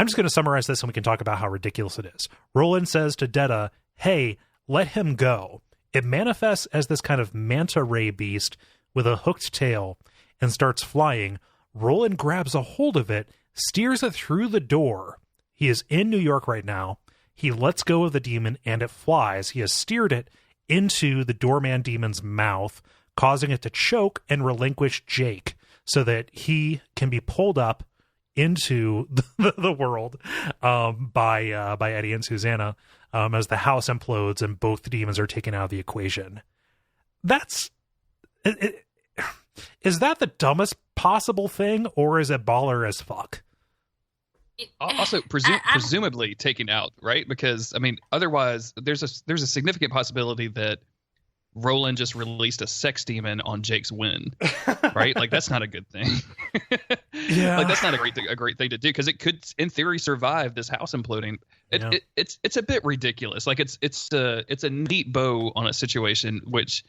just going to summarize this and we can talk about how ridiculous it is. Roland says to Detta, "Hey, let him go." It manifests as this kind of manta ray beast with a hooked tail and starts flying. Roland grabs a hold of it, steers it through the door. He is in New York right now. He lets go of the demon and it flies. He has steered it into the doorman demon's mouth, causing it to choke and relinquish Jake so that he can be pulled up into the world by Eddie and Susanna as the house implodes and both demons are taken out of the equation. Is that the dumbest possible thing, or is it baller as fuck?
Also, presumably taken out, right? Because I mean, otherwise, there's a significant possibility that Roland just released a sex demon on Jake's win, right? Like that's not a good thing.
Yeah.
Like that's not a great thing to do, because it could, in theory, survive this house imploding. It's a bit ridiculous. Like it's a neat bow on a situation, which,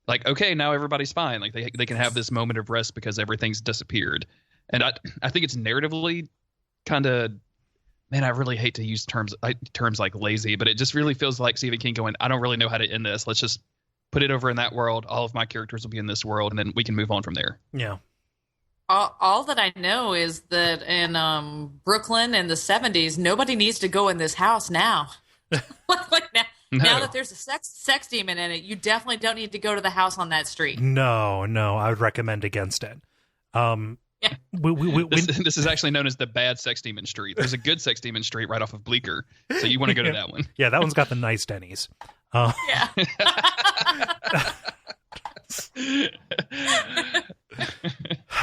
like, okay, now everybody's fine. Like they can have this moment of rest because everything's disappeared. And I think it's narratively kind of, man, I really hate to use terms like lazy, but it just really feels like Stephen King going, I don't really know how to end this. Let's just put it over in that world. All of my characters will be in this world, and then we can move on from there.
Yeah.
All that I know is that in Brooklyn in the 70s, nobody needs to go in this house now. Now that there's a sex demon in it, you definitely don't need to go to the house on that street.
No, I would recommend against it.
This is actually known as the bad sex demon street. There's a good sex demon street right off of Bleecker, so you want to go to that one.
Yeah, that one's got the nice Denny's.
Yeah.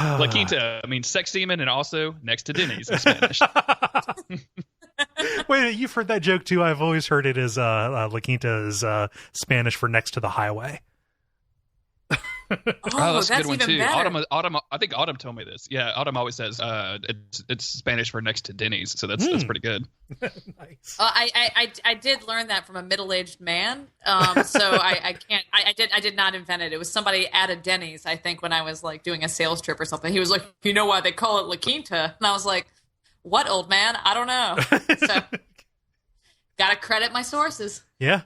La Quinta, I mean, sex demon, and also next to Denny's in Spanish.
Wait, you've heard that joke too? I've always heard it as La Quinta is Spanish for next to the highway.
That's a good one too.
Better.
Autumn, I think Autumn told me this. Yeah, Autumn always says it's Spanish for next to Denny's, so that's pretty good.
Nice.
I did learn that from a middle-aged man. So I can't. I did not invent it. It was somebody at a Denny's, I think, when I was like doing a sales trip or something. He was like, "You know why they call it La Quinta?" And I was like, "What, old man? I don't know." So gotta credit my sources.
Yeah.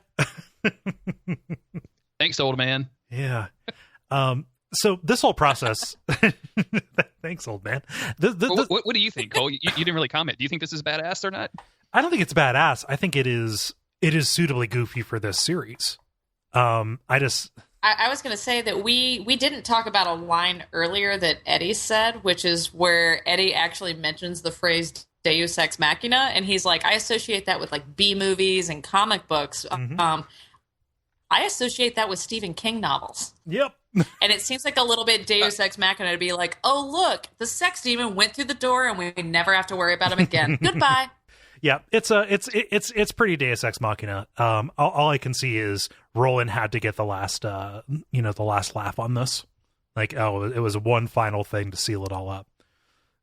Thanks, old man.
Yeah. So this whole process, thanks, old man.
What do you think, Cole? You didn't really comment. Do you think this is badass or not?
I don't think it's badass. I think it is suitably goofy for this series. I
was going to say that we didn't talk about a line earlier that Eddie said, which is where Eddie actually mentions the phrase Deus Ex Machina, and he's like, I associate that with like B movies and comic books. Mm-hmm. I associate that with Stephen King novels.
Yep.
And it seems like a little bit Deus Ex Machina to be like, oh, look, the sex demon went through the door and we never have to worry about him again. Goodbye.
Yeah, it's pretty Deus Ex Machina. All I can see is Roland had to get the last laugh on this. Like, it was one final thing to seal it all up.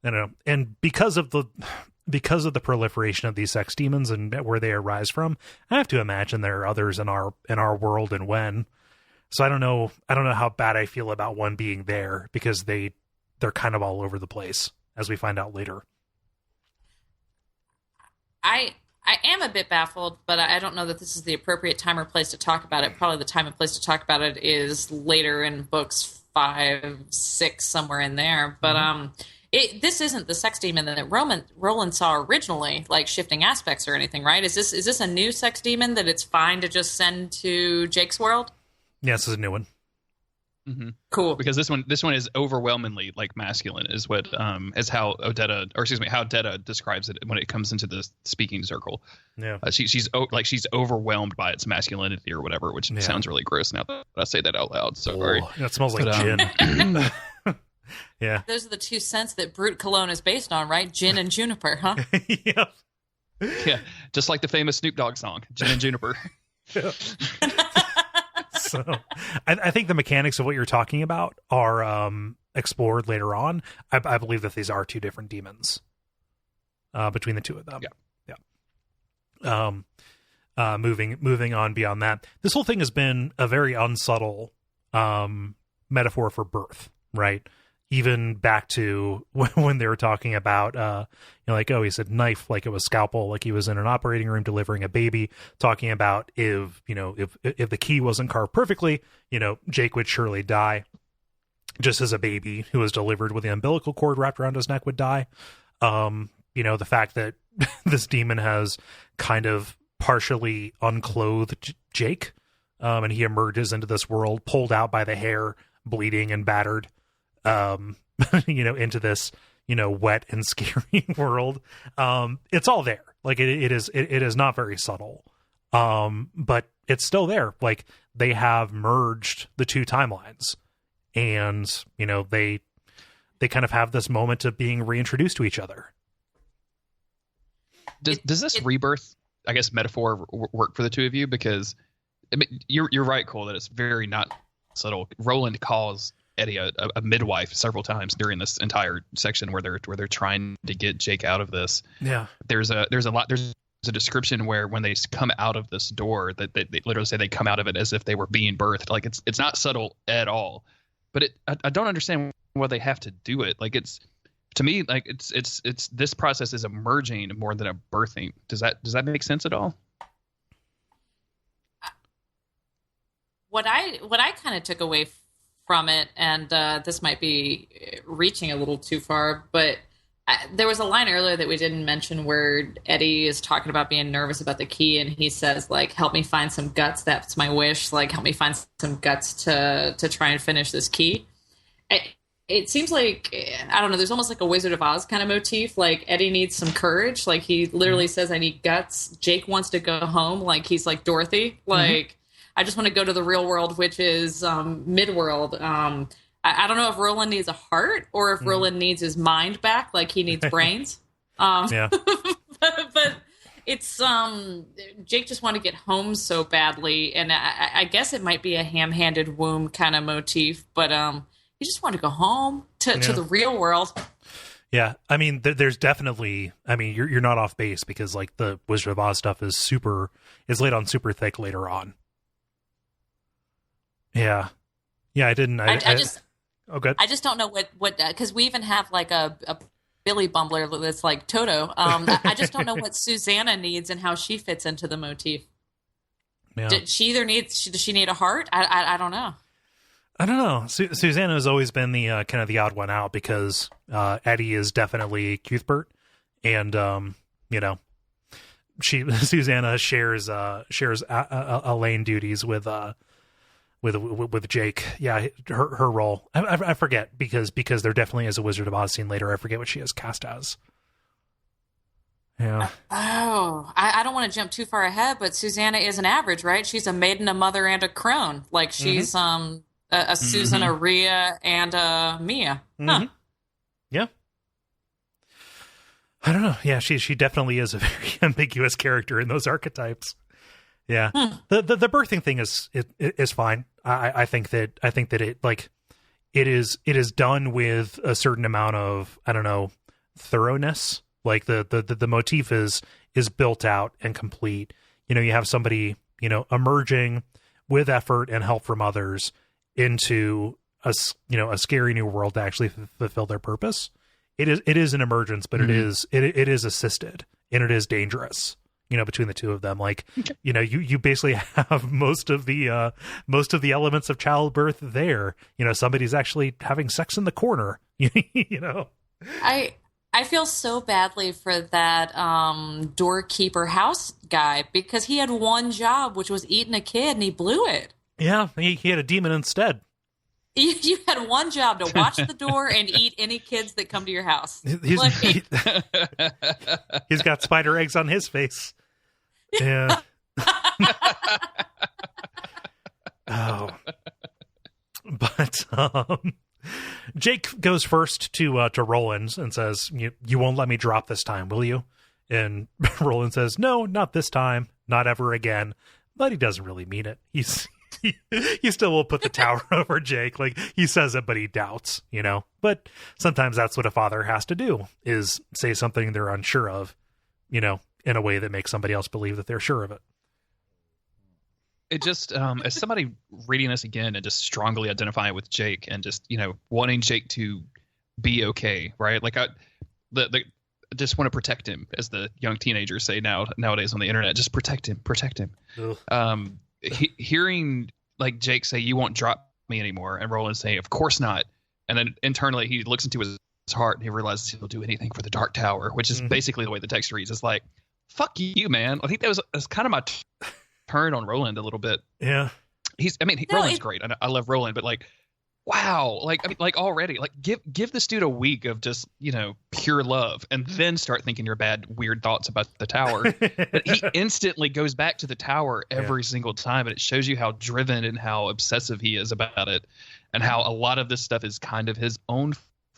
And because of the proliferation of these sex demons and where they arise from, I have to imagine there are others in our world and when. So I don't know how bad I feel about one being there, because they're kind of all over the place, as we find out later.
I am a bit baffled, but I don't know that this is the appropriate time or place to talk about it. Probably the time and place to talk about it is later in books 5, 6, somewhere in there. But this isn't the sex demon that Roland saw originally, like shifting aspects or anything, right? Is this a new sex demon that it's fine to just send to Jake's world?
Yeah, this is a new one.
Mm-hmm.
Cool.
Because this one is overwhelmingly like masculine, is what is how Detta describes it when it comes into the speaking circle.
Yeah,
she's overwhelmed by its masculinity or whatever, which sounds really gross now that I say that out loud. So sorry.
That smells like gin. Yeah,
those are the two scents that Brute Cologne is based on, right? Gin and juniper, huh?
Yeah.
Yeah, just like the famous Snoop Dogg song, Gin and Juniper.
Yeah. So I think the mechanics of what you're talking about are explored later on. I believe that these are two different demons between the two of them. Yeah. Moving on beyond that, this whole thing has been a very unsubtle metaphor for birth, right? Even back to when they were talking about, like, oh, he said knife like it was scalpel, like he was in an operating room delivering a baby, talking about if the key wasn't carved perfectly, Jake would surely die, just as a baby who was delivered with the umbilical cord wrapped around his neck would die. The fact that this demon has kind of partially unclothed Jake, and he emerges into this world pulled out by the hair, bleeding and battered, into this, wet and scary world. It's all there. Like it is not very subtle. But it's still there. Like they have merged the two timelines, and, they kind of have this moment of being reintroduced to each other.
Does this rebirth, I guess, metaphor work for the two of you? Because I mean, you're right, Cole, that it's very not subtle. Roland calls Eddie a midwife several times during this entire section where they're trying to get Jake out of this.
Yeah.
There's a description where when they come out of this door that they literally say they come out of it as if they were being birthed. Like it's not subtle at all, but I don't understand why they have to do it. Like it's, to me, like it's this process is emerging more than a birthing. Does that make sense at all?
What I kind of took away from it, and this might be reaching a little too far, but there was a line earlier that we didn't mention where Eddie is talking about being nervous about the key, and he says, like, help me find some guts. That's my wish. Like, help me find some guts to try and finish this key. It seems like, I don't know, there's almost like a Wizard of Oz kind of motif. Like, Eddie needs some courage. Like, he literally says, I need guts. Jake wants to go home. Like, he's like Dorothy. Like, I just want to go to the real world, which is mid-world. I don't know if Roland needs a heart or if Roland needs his mind back, like he needs brains.
Yeah.
but it's Jake just wanted to get home so badly, and I guess it might be a ham-handed womb kind of motif, but he just wanted to go home to the real world.
Yeah, I mean, there's definitely. I mean, you're not off base because like the Wizard of Oz stuff is laid on super thick later on. Yeah, I didn't. I just. Oh, good.
I just don't know what because we even have like a Billy Bumbler that's like Toto. I just don't know what Susanna needs and how she fits into the motif.
Yeah.
Does she need a heart? I don't know.
I don't know. Susanna has always been the kind of the odd one out because Eddie is definitely Cuthbert, and Susanna shares Elaine duties with Jake. Yeah, her role. I forget because there definitely is a Wizard of Oz scene later. I forget what she is cast as. Yeah.
I don't want to jump too far ahead, but Susanna is an average, right? She's a maiden, a mother, and a crone. Like she's a Susan, a Rhea, and a Mia. Huh.
Yeah. I don't know. Yeah, she definitely is a very ambiguous character in those archetypes. Yeah. The birthing thing is fine. I think that it is done with a certain amount of, I don't know, thoroughness. Like the motif is built out and complete. You have somebody, emerging with effort and help from others into a scary new world to actually fulfill their purpose. It is an emergence, but it is assisted and it is dangerous. Between the two of them, like, you basically have most of the elements of childbirth there. Somebody's actually having sex in the corner.
I feel so badly for that doorkeeper house guy because he had one job, which was eating a kid, and he blew it. Yeah,
he had a demon instead.
You had one job to watch the door and eat any kids that come to your house.
He's got spider eggs on his face. Yeah. But Jake goes first to Roland and says, "You won't let me drop this time, will you?" And Roland says, "No, not this time, not ever again." But he doesn't really mean it. He still will put the tower over Jake. Like, he says it, but he doubts, But sometimes that's what a father has to do, is say something they're unsure of, in a way that makes somebody else believe that they're sure of it.
It just, as somebody reading this again and just strongly identifying with Jake and just, wanting Jake to be okay, right? Like, I just want to protect him, as the young teenagers say nowadays on the internet. Just protect him. Hearing like Jake say, "You won't drop me anymore," and Roland say, "Of course not," and then internally he looks into his heart and he realizes he'll do anything for the Dark Tower, which is basically the way the text reads. It's like, "Fuck you, man." I think that was kind of my turn on Roland a little bit.
Yeah,
Roland's great. I love Roland, but like, wow, already, like give this dude a week of just pure love, and then start thinking your bad, weird thoughts about the tower. But he instantly goes back to the tower every single time, and it shows you how driven and how obsessive he is about it, and how a lot of this stuff is kind of his own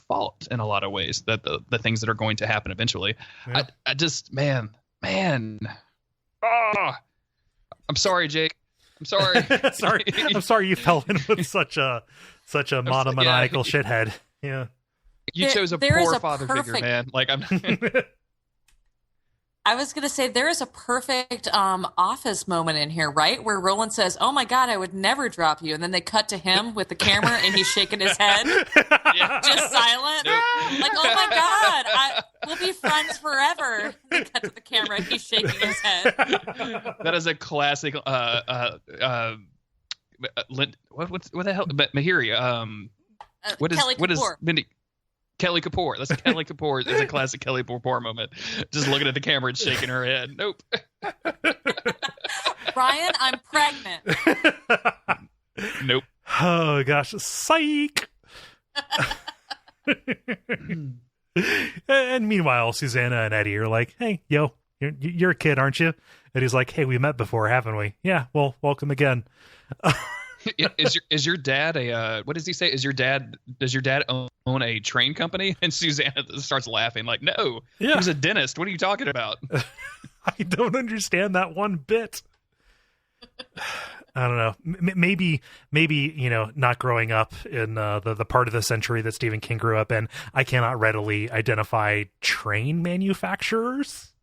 fault in a lot of ways. That the things that are going to happen eventually. Yeah. I just man. Oh, I'm sorry, Jake. I'm sorry.
I'm sorry you fell in with such a monomaniacal shithead. Yeah.
You chose a poor father figure, man. Like I'm.
I was going to say there is a perfect Office moment in here, right? Where Roland says, "Oh my God, I would never drop you," and then they cut to him with the camera and he's shaking his head, just silent, like, "Oh my God, we'll be friends forever." They cut to the camera and he's shaking his head.
That is a classic. What the hell? Mahiri. What is Mindy? Kelly Kapoor. That's Kelly Kapoor. It's a classic Kelly Kapoor moment. Just looking at the camera and shaking her head. Nope.
Ryan, I'm pregnant.
Nope.
Oh gosh, psych. And meanwhile, Susanna and Eddie are like, "Hey, yo, you're a kid, aren't you?" And he's like, "Hey, we met before, haven't we?" "Yeah, well, welcome again."
Is your dad a what does he say? Does your dad own a train company? And Susanna starts laughing like, "No, he's a dentist. What are you talking about?"
I don't understand that one bit. I don't know. Maybe not growing up in the part of the century that Stephen King grew up in, I cannot readily identify train manufacturers.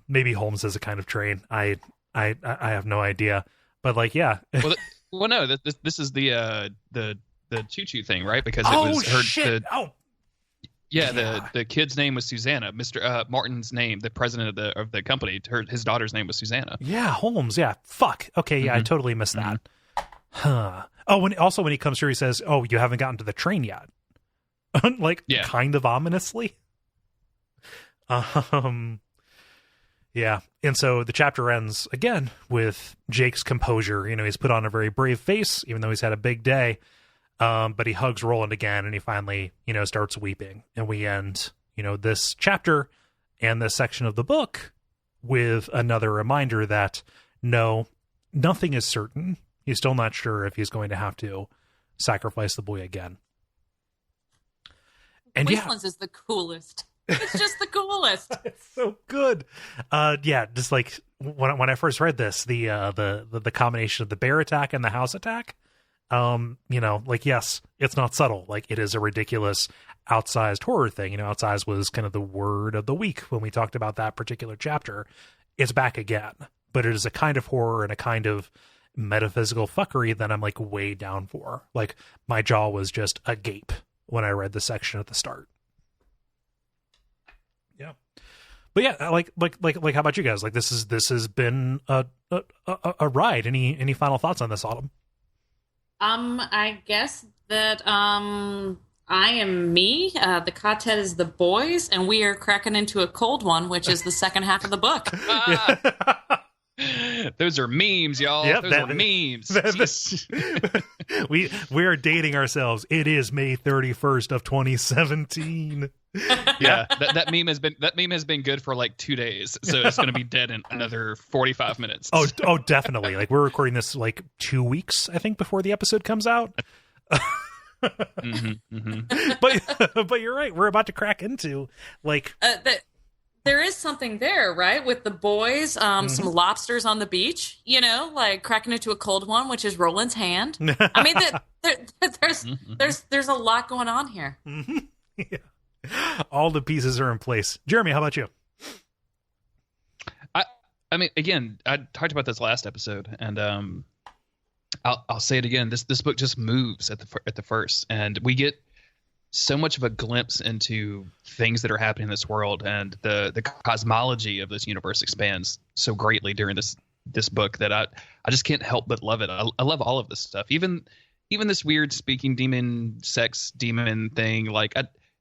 Maybe Holmes is a kind of train. I have no idea. But like, yeah.
Well, no. This is the choo-choo thing, right? Because it was her.
Shit.
The kid's name was Susanna. Mr. Martin's name, the president of the company, his daughter's name was Susanna.
Yeah, Holmes. Yeah, fuck. Okay, yeah, I totally missed that. Huh. Oh, when he comes here, he says, "Oh, you haven't gotten to the train yet." Kind of ominously. Yeah, and so the chapter ends again with Jake's composure. He's put on a very brave face, even though he's had a big day. But he hugs Roland again, and he finally, starts weeping. And we end, this chapter and this section of the book with another reminder that no, nothing is certain. He's still not sure if he's going to have to sacrifice the boy again. And
Wastelands is the coolest. It's just the coolest.
It's so good. Just like when I first read this, the combination of the bear attack and the house attack, yes, it's not subtle. Like, it is a ridiculous outsized horror thing. Outsized was kind of the word of the week when we talked about that particular chapter. It's back again, but it is a kind of horror and a kind of metaphysical fuckery that I'm like way down for. Like, my jaw was just agape when I read the section at the start. Yeah. But yeah, like how about you guys? Like, this has been a ride. Any final thoughts on this, Autumn?
I guess that I am me. The Ka-Tet is the boys, and we are cracking into a cold one, which is the second half of the book.
Those are memes, y'all.
Yep,
Those are memes.
We are dating ourselves. It is May 31st of 2017.
Yeah, that meme has been good for like 2 days, so it's going to be dead in another 45 minutes.
Oh, definitely. Like, we're recording this like 2 weeks, I think, before the episode comes out. But you're right. We're about to crack into like.
There is something there, right? With the boys, some lobsters on the beach, like cracking into a cold one, which is Roland's hand. I mean, there's a lot going on here.
Yeah. All the pieces are in place. Jeremy, how about you?
I mean, again, I talked about this last episode, and I'll say it again. This book just moves at the first, and we get so much of a glimpse into things that are happening in this world, and the cosmology of this universe expands so greatly during this book that I just can't help but love it. I love all of this stuff, even this weird speaking demon, sex demon thing. Like,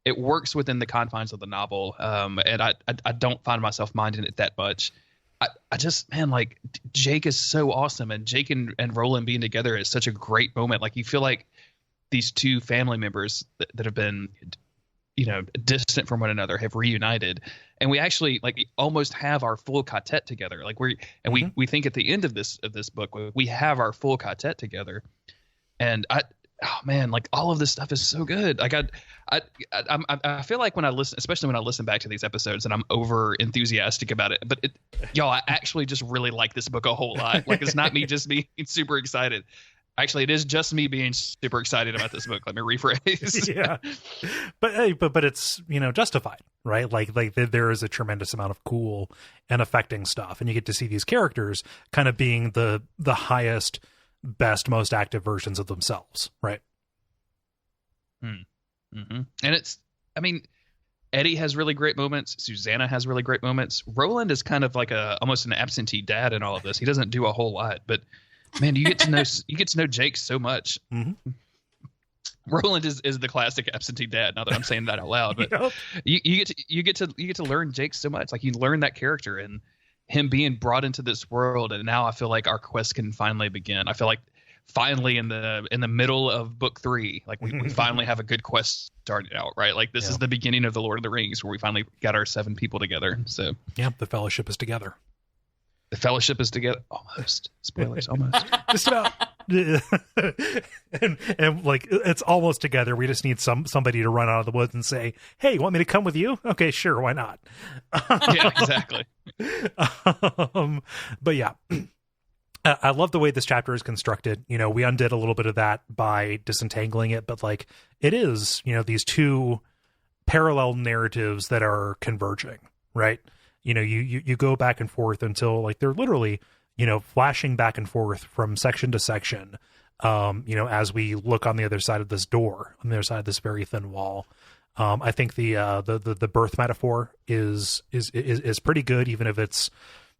it works within the confines of the novel, and I don't find myself minding it that much. I just, man, like, Jake is so awesome, and Jake and Roland being together is such a great moment. Like, you feel like these two family members that have been, distant from one another have reunited, and we actually like almost have our full Ka-Tet together. Like, we think at the end of this book we have our full Ka-Tet together, and oh man, like all of this stuff is so good. Like I feel like when I listen, especially when I listen back to these episodes, and I'm over enthusiastic about it. But y'all, I actually just really like this book a whole lot. Like it's not me just being super excited. Actually, it is just me being super excited about this book. Let me rephrase.
Yeah, but it's, you know, justified, right? Like there is a tremendous amount of cool and affecting stuff, and you get to see these characters kind of being the highest, best, most active versions of themselves, right?
Mm-hmm. And it's, I mean, Eddie has really great moments. Susanna has really great moments. Roland is kind of like almost an absentee dad in all of this. He doesn't do a whole lot, but man, you get to know Jake so much.
Mm-hmm.
Roland is the classic absentee dad. Not that I'm saying that out loud, but yep. you get to learn Jake so much. Like you learn that character and him being brought into this world, and now I feel like our quest can finally begin. I feel like finally in the middle of book 3, like we finally have a good quest started out, right? Like this is the beginning of the Lord of the Rings, where we finally got our 7 people together. So
yeah, the Fellowship is together.
The Fellowship is together. Almost. Spoilers. Almost.
Just about. and like it's almost together. We just need somebody to run out of the woods and say, "Hey, you want me to come with you?" Okay, sure, why not?
Yeah, exactly.
But yeah, I love the way this chapter is constructed. You know, we undid a little bit of that by disentangling it, but like it is, you know, these 2 parallel narratives that are converging, right? You know, you go back and forth until like they're literally, you know, flashing back and forth from section to section, you know, as we look on the other side of this door, on the other side of this very thin wall. I think the birth metaphor is pretty good, even if it's,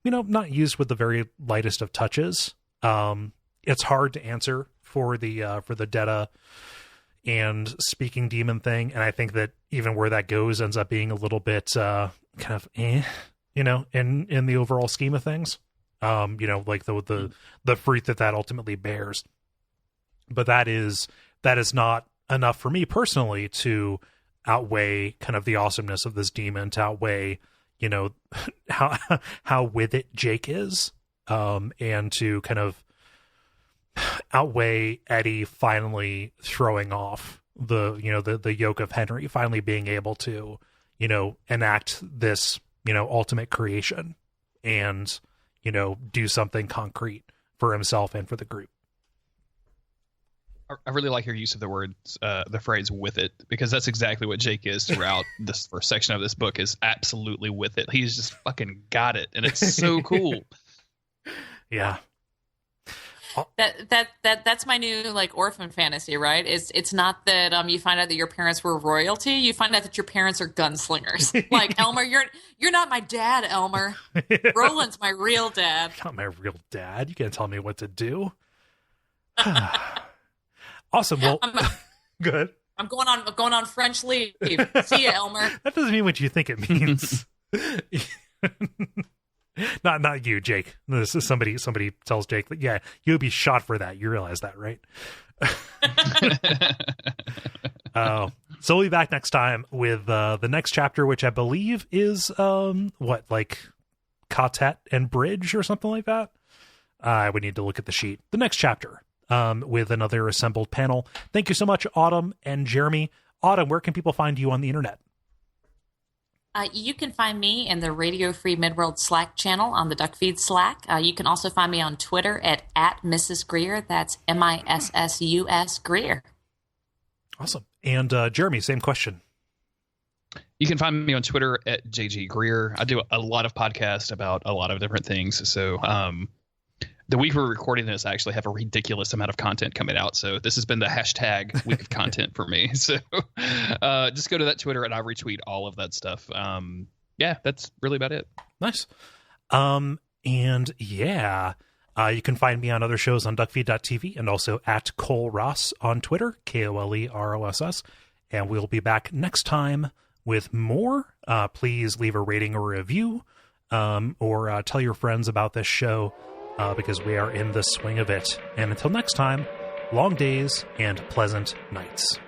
you know, not used with the very lightest of touches. It's hard to answer for the Detta and speaking demon thing, and I think that even where that goes ends up being a little bit kind of you know, in the overall scheme of things. You know, like the fruit that ultimately bears. But that is not enough for me personally to outweigh kind of the awesomeness of this demon, to outweigh, you know, how with it Jake is, and to kind of outweigh Eddie finally throwing off the yoke of Henry, finally being able to, you know, enact this, you know, ultimate creation and, you know, do something concrete for himself and for the group.
I really like your use of the phrase "with it," because that's exactly what Jake is throughout this first section of this book, is absolutely with it. He's just fucking got it, and it's so cool.
Yeah.
That's my new like orphan fantasy, right? It's not that you find out that your parents were royalty. You find out that your parents are gunslingers. Like Elmer, you're not my dad, Elmer. Roland's my real dad.
Not my real dad. You can't tell me what to do. Awesome. Well, good.
I'm going on French leave. See ya, Elmer.
That doesn't mean what you think it means. Not you, Jake. This is somebody tells Jake that, yeah, you'll be shot for that. You realize that, right? So we'll be back next time with the next chapter, which I believe is like Ka-Tet and Bridge or something like that. I would need to look at the sheet. The next chapter, with another assembled panel. Thank you so much, Autumn and Jeremy. Autumn, where can people find you on the internet?
You can find me in the Radio Free Midworld Slack channel on the Duckfeed Slack. You can also find me on Twitter at Mrs. Greer. That's MISSUS Greer.
Awesome. And Jeremy, same question.
You can find me on Twitter at JG Greer. I do a lot of podcasts about a lot of different things. So the week we're recording this, I actually have a ridiculous amount of content coming out. So this has been the hashtag week of content for me. So just go to that Twitter and I retweet all of that stuff. Yeah, that's really about it.
Nice. And yeah, you can find me on other shows on Duckfeed.tv and also at Cole Ross on Twitter, KOLEROSS. And we'll be back next time with more. Please leave a rating or review, or tell your friends about this show. Because we are in the swing of it. And until next time, long days and pleasant nights.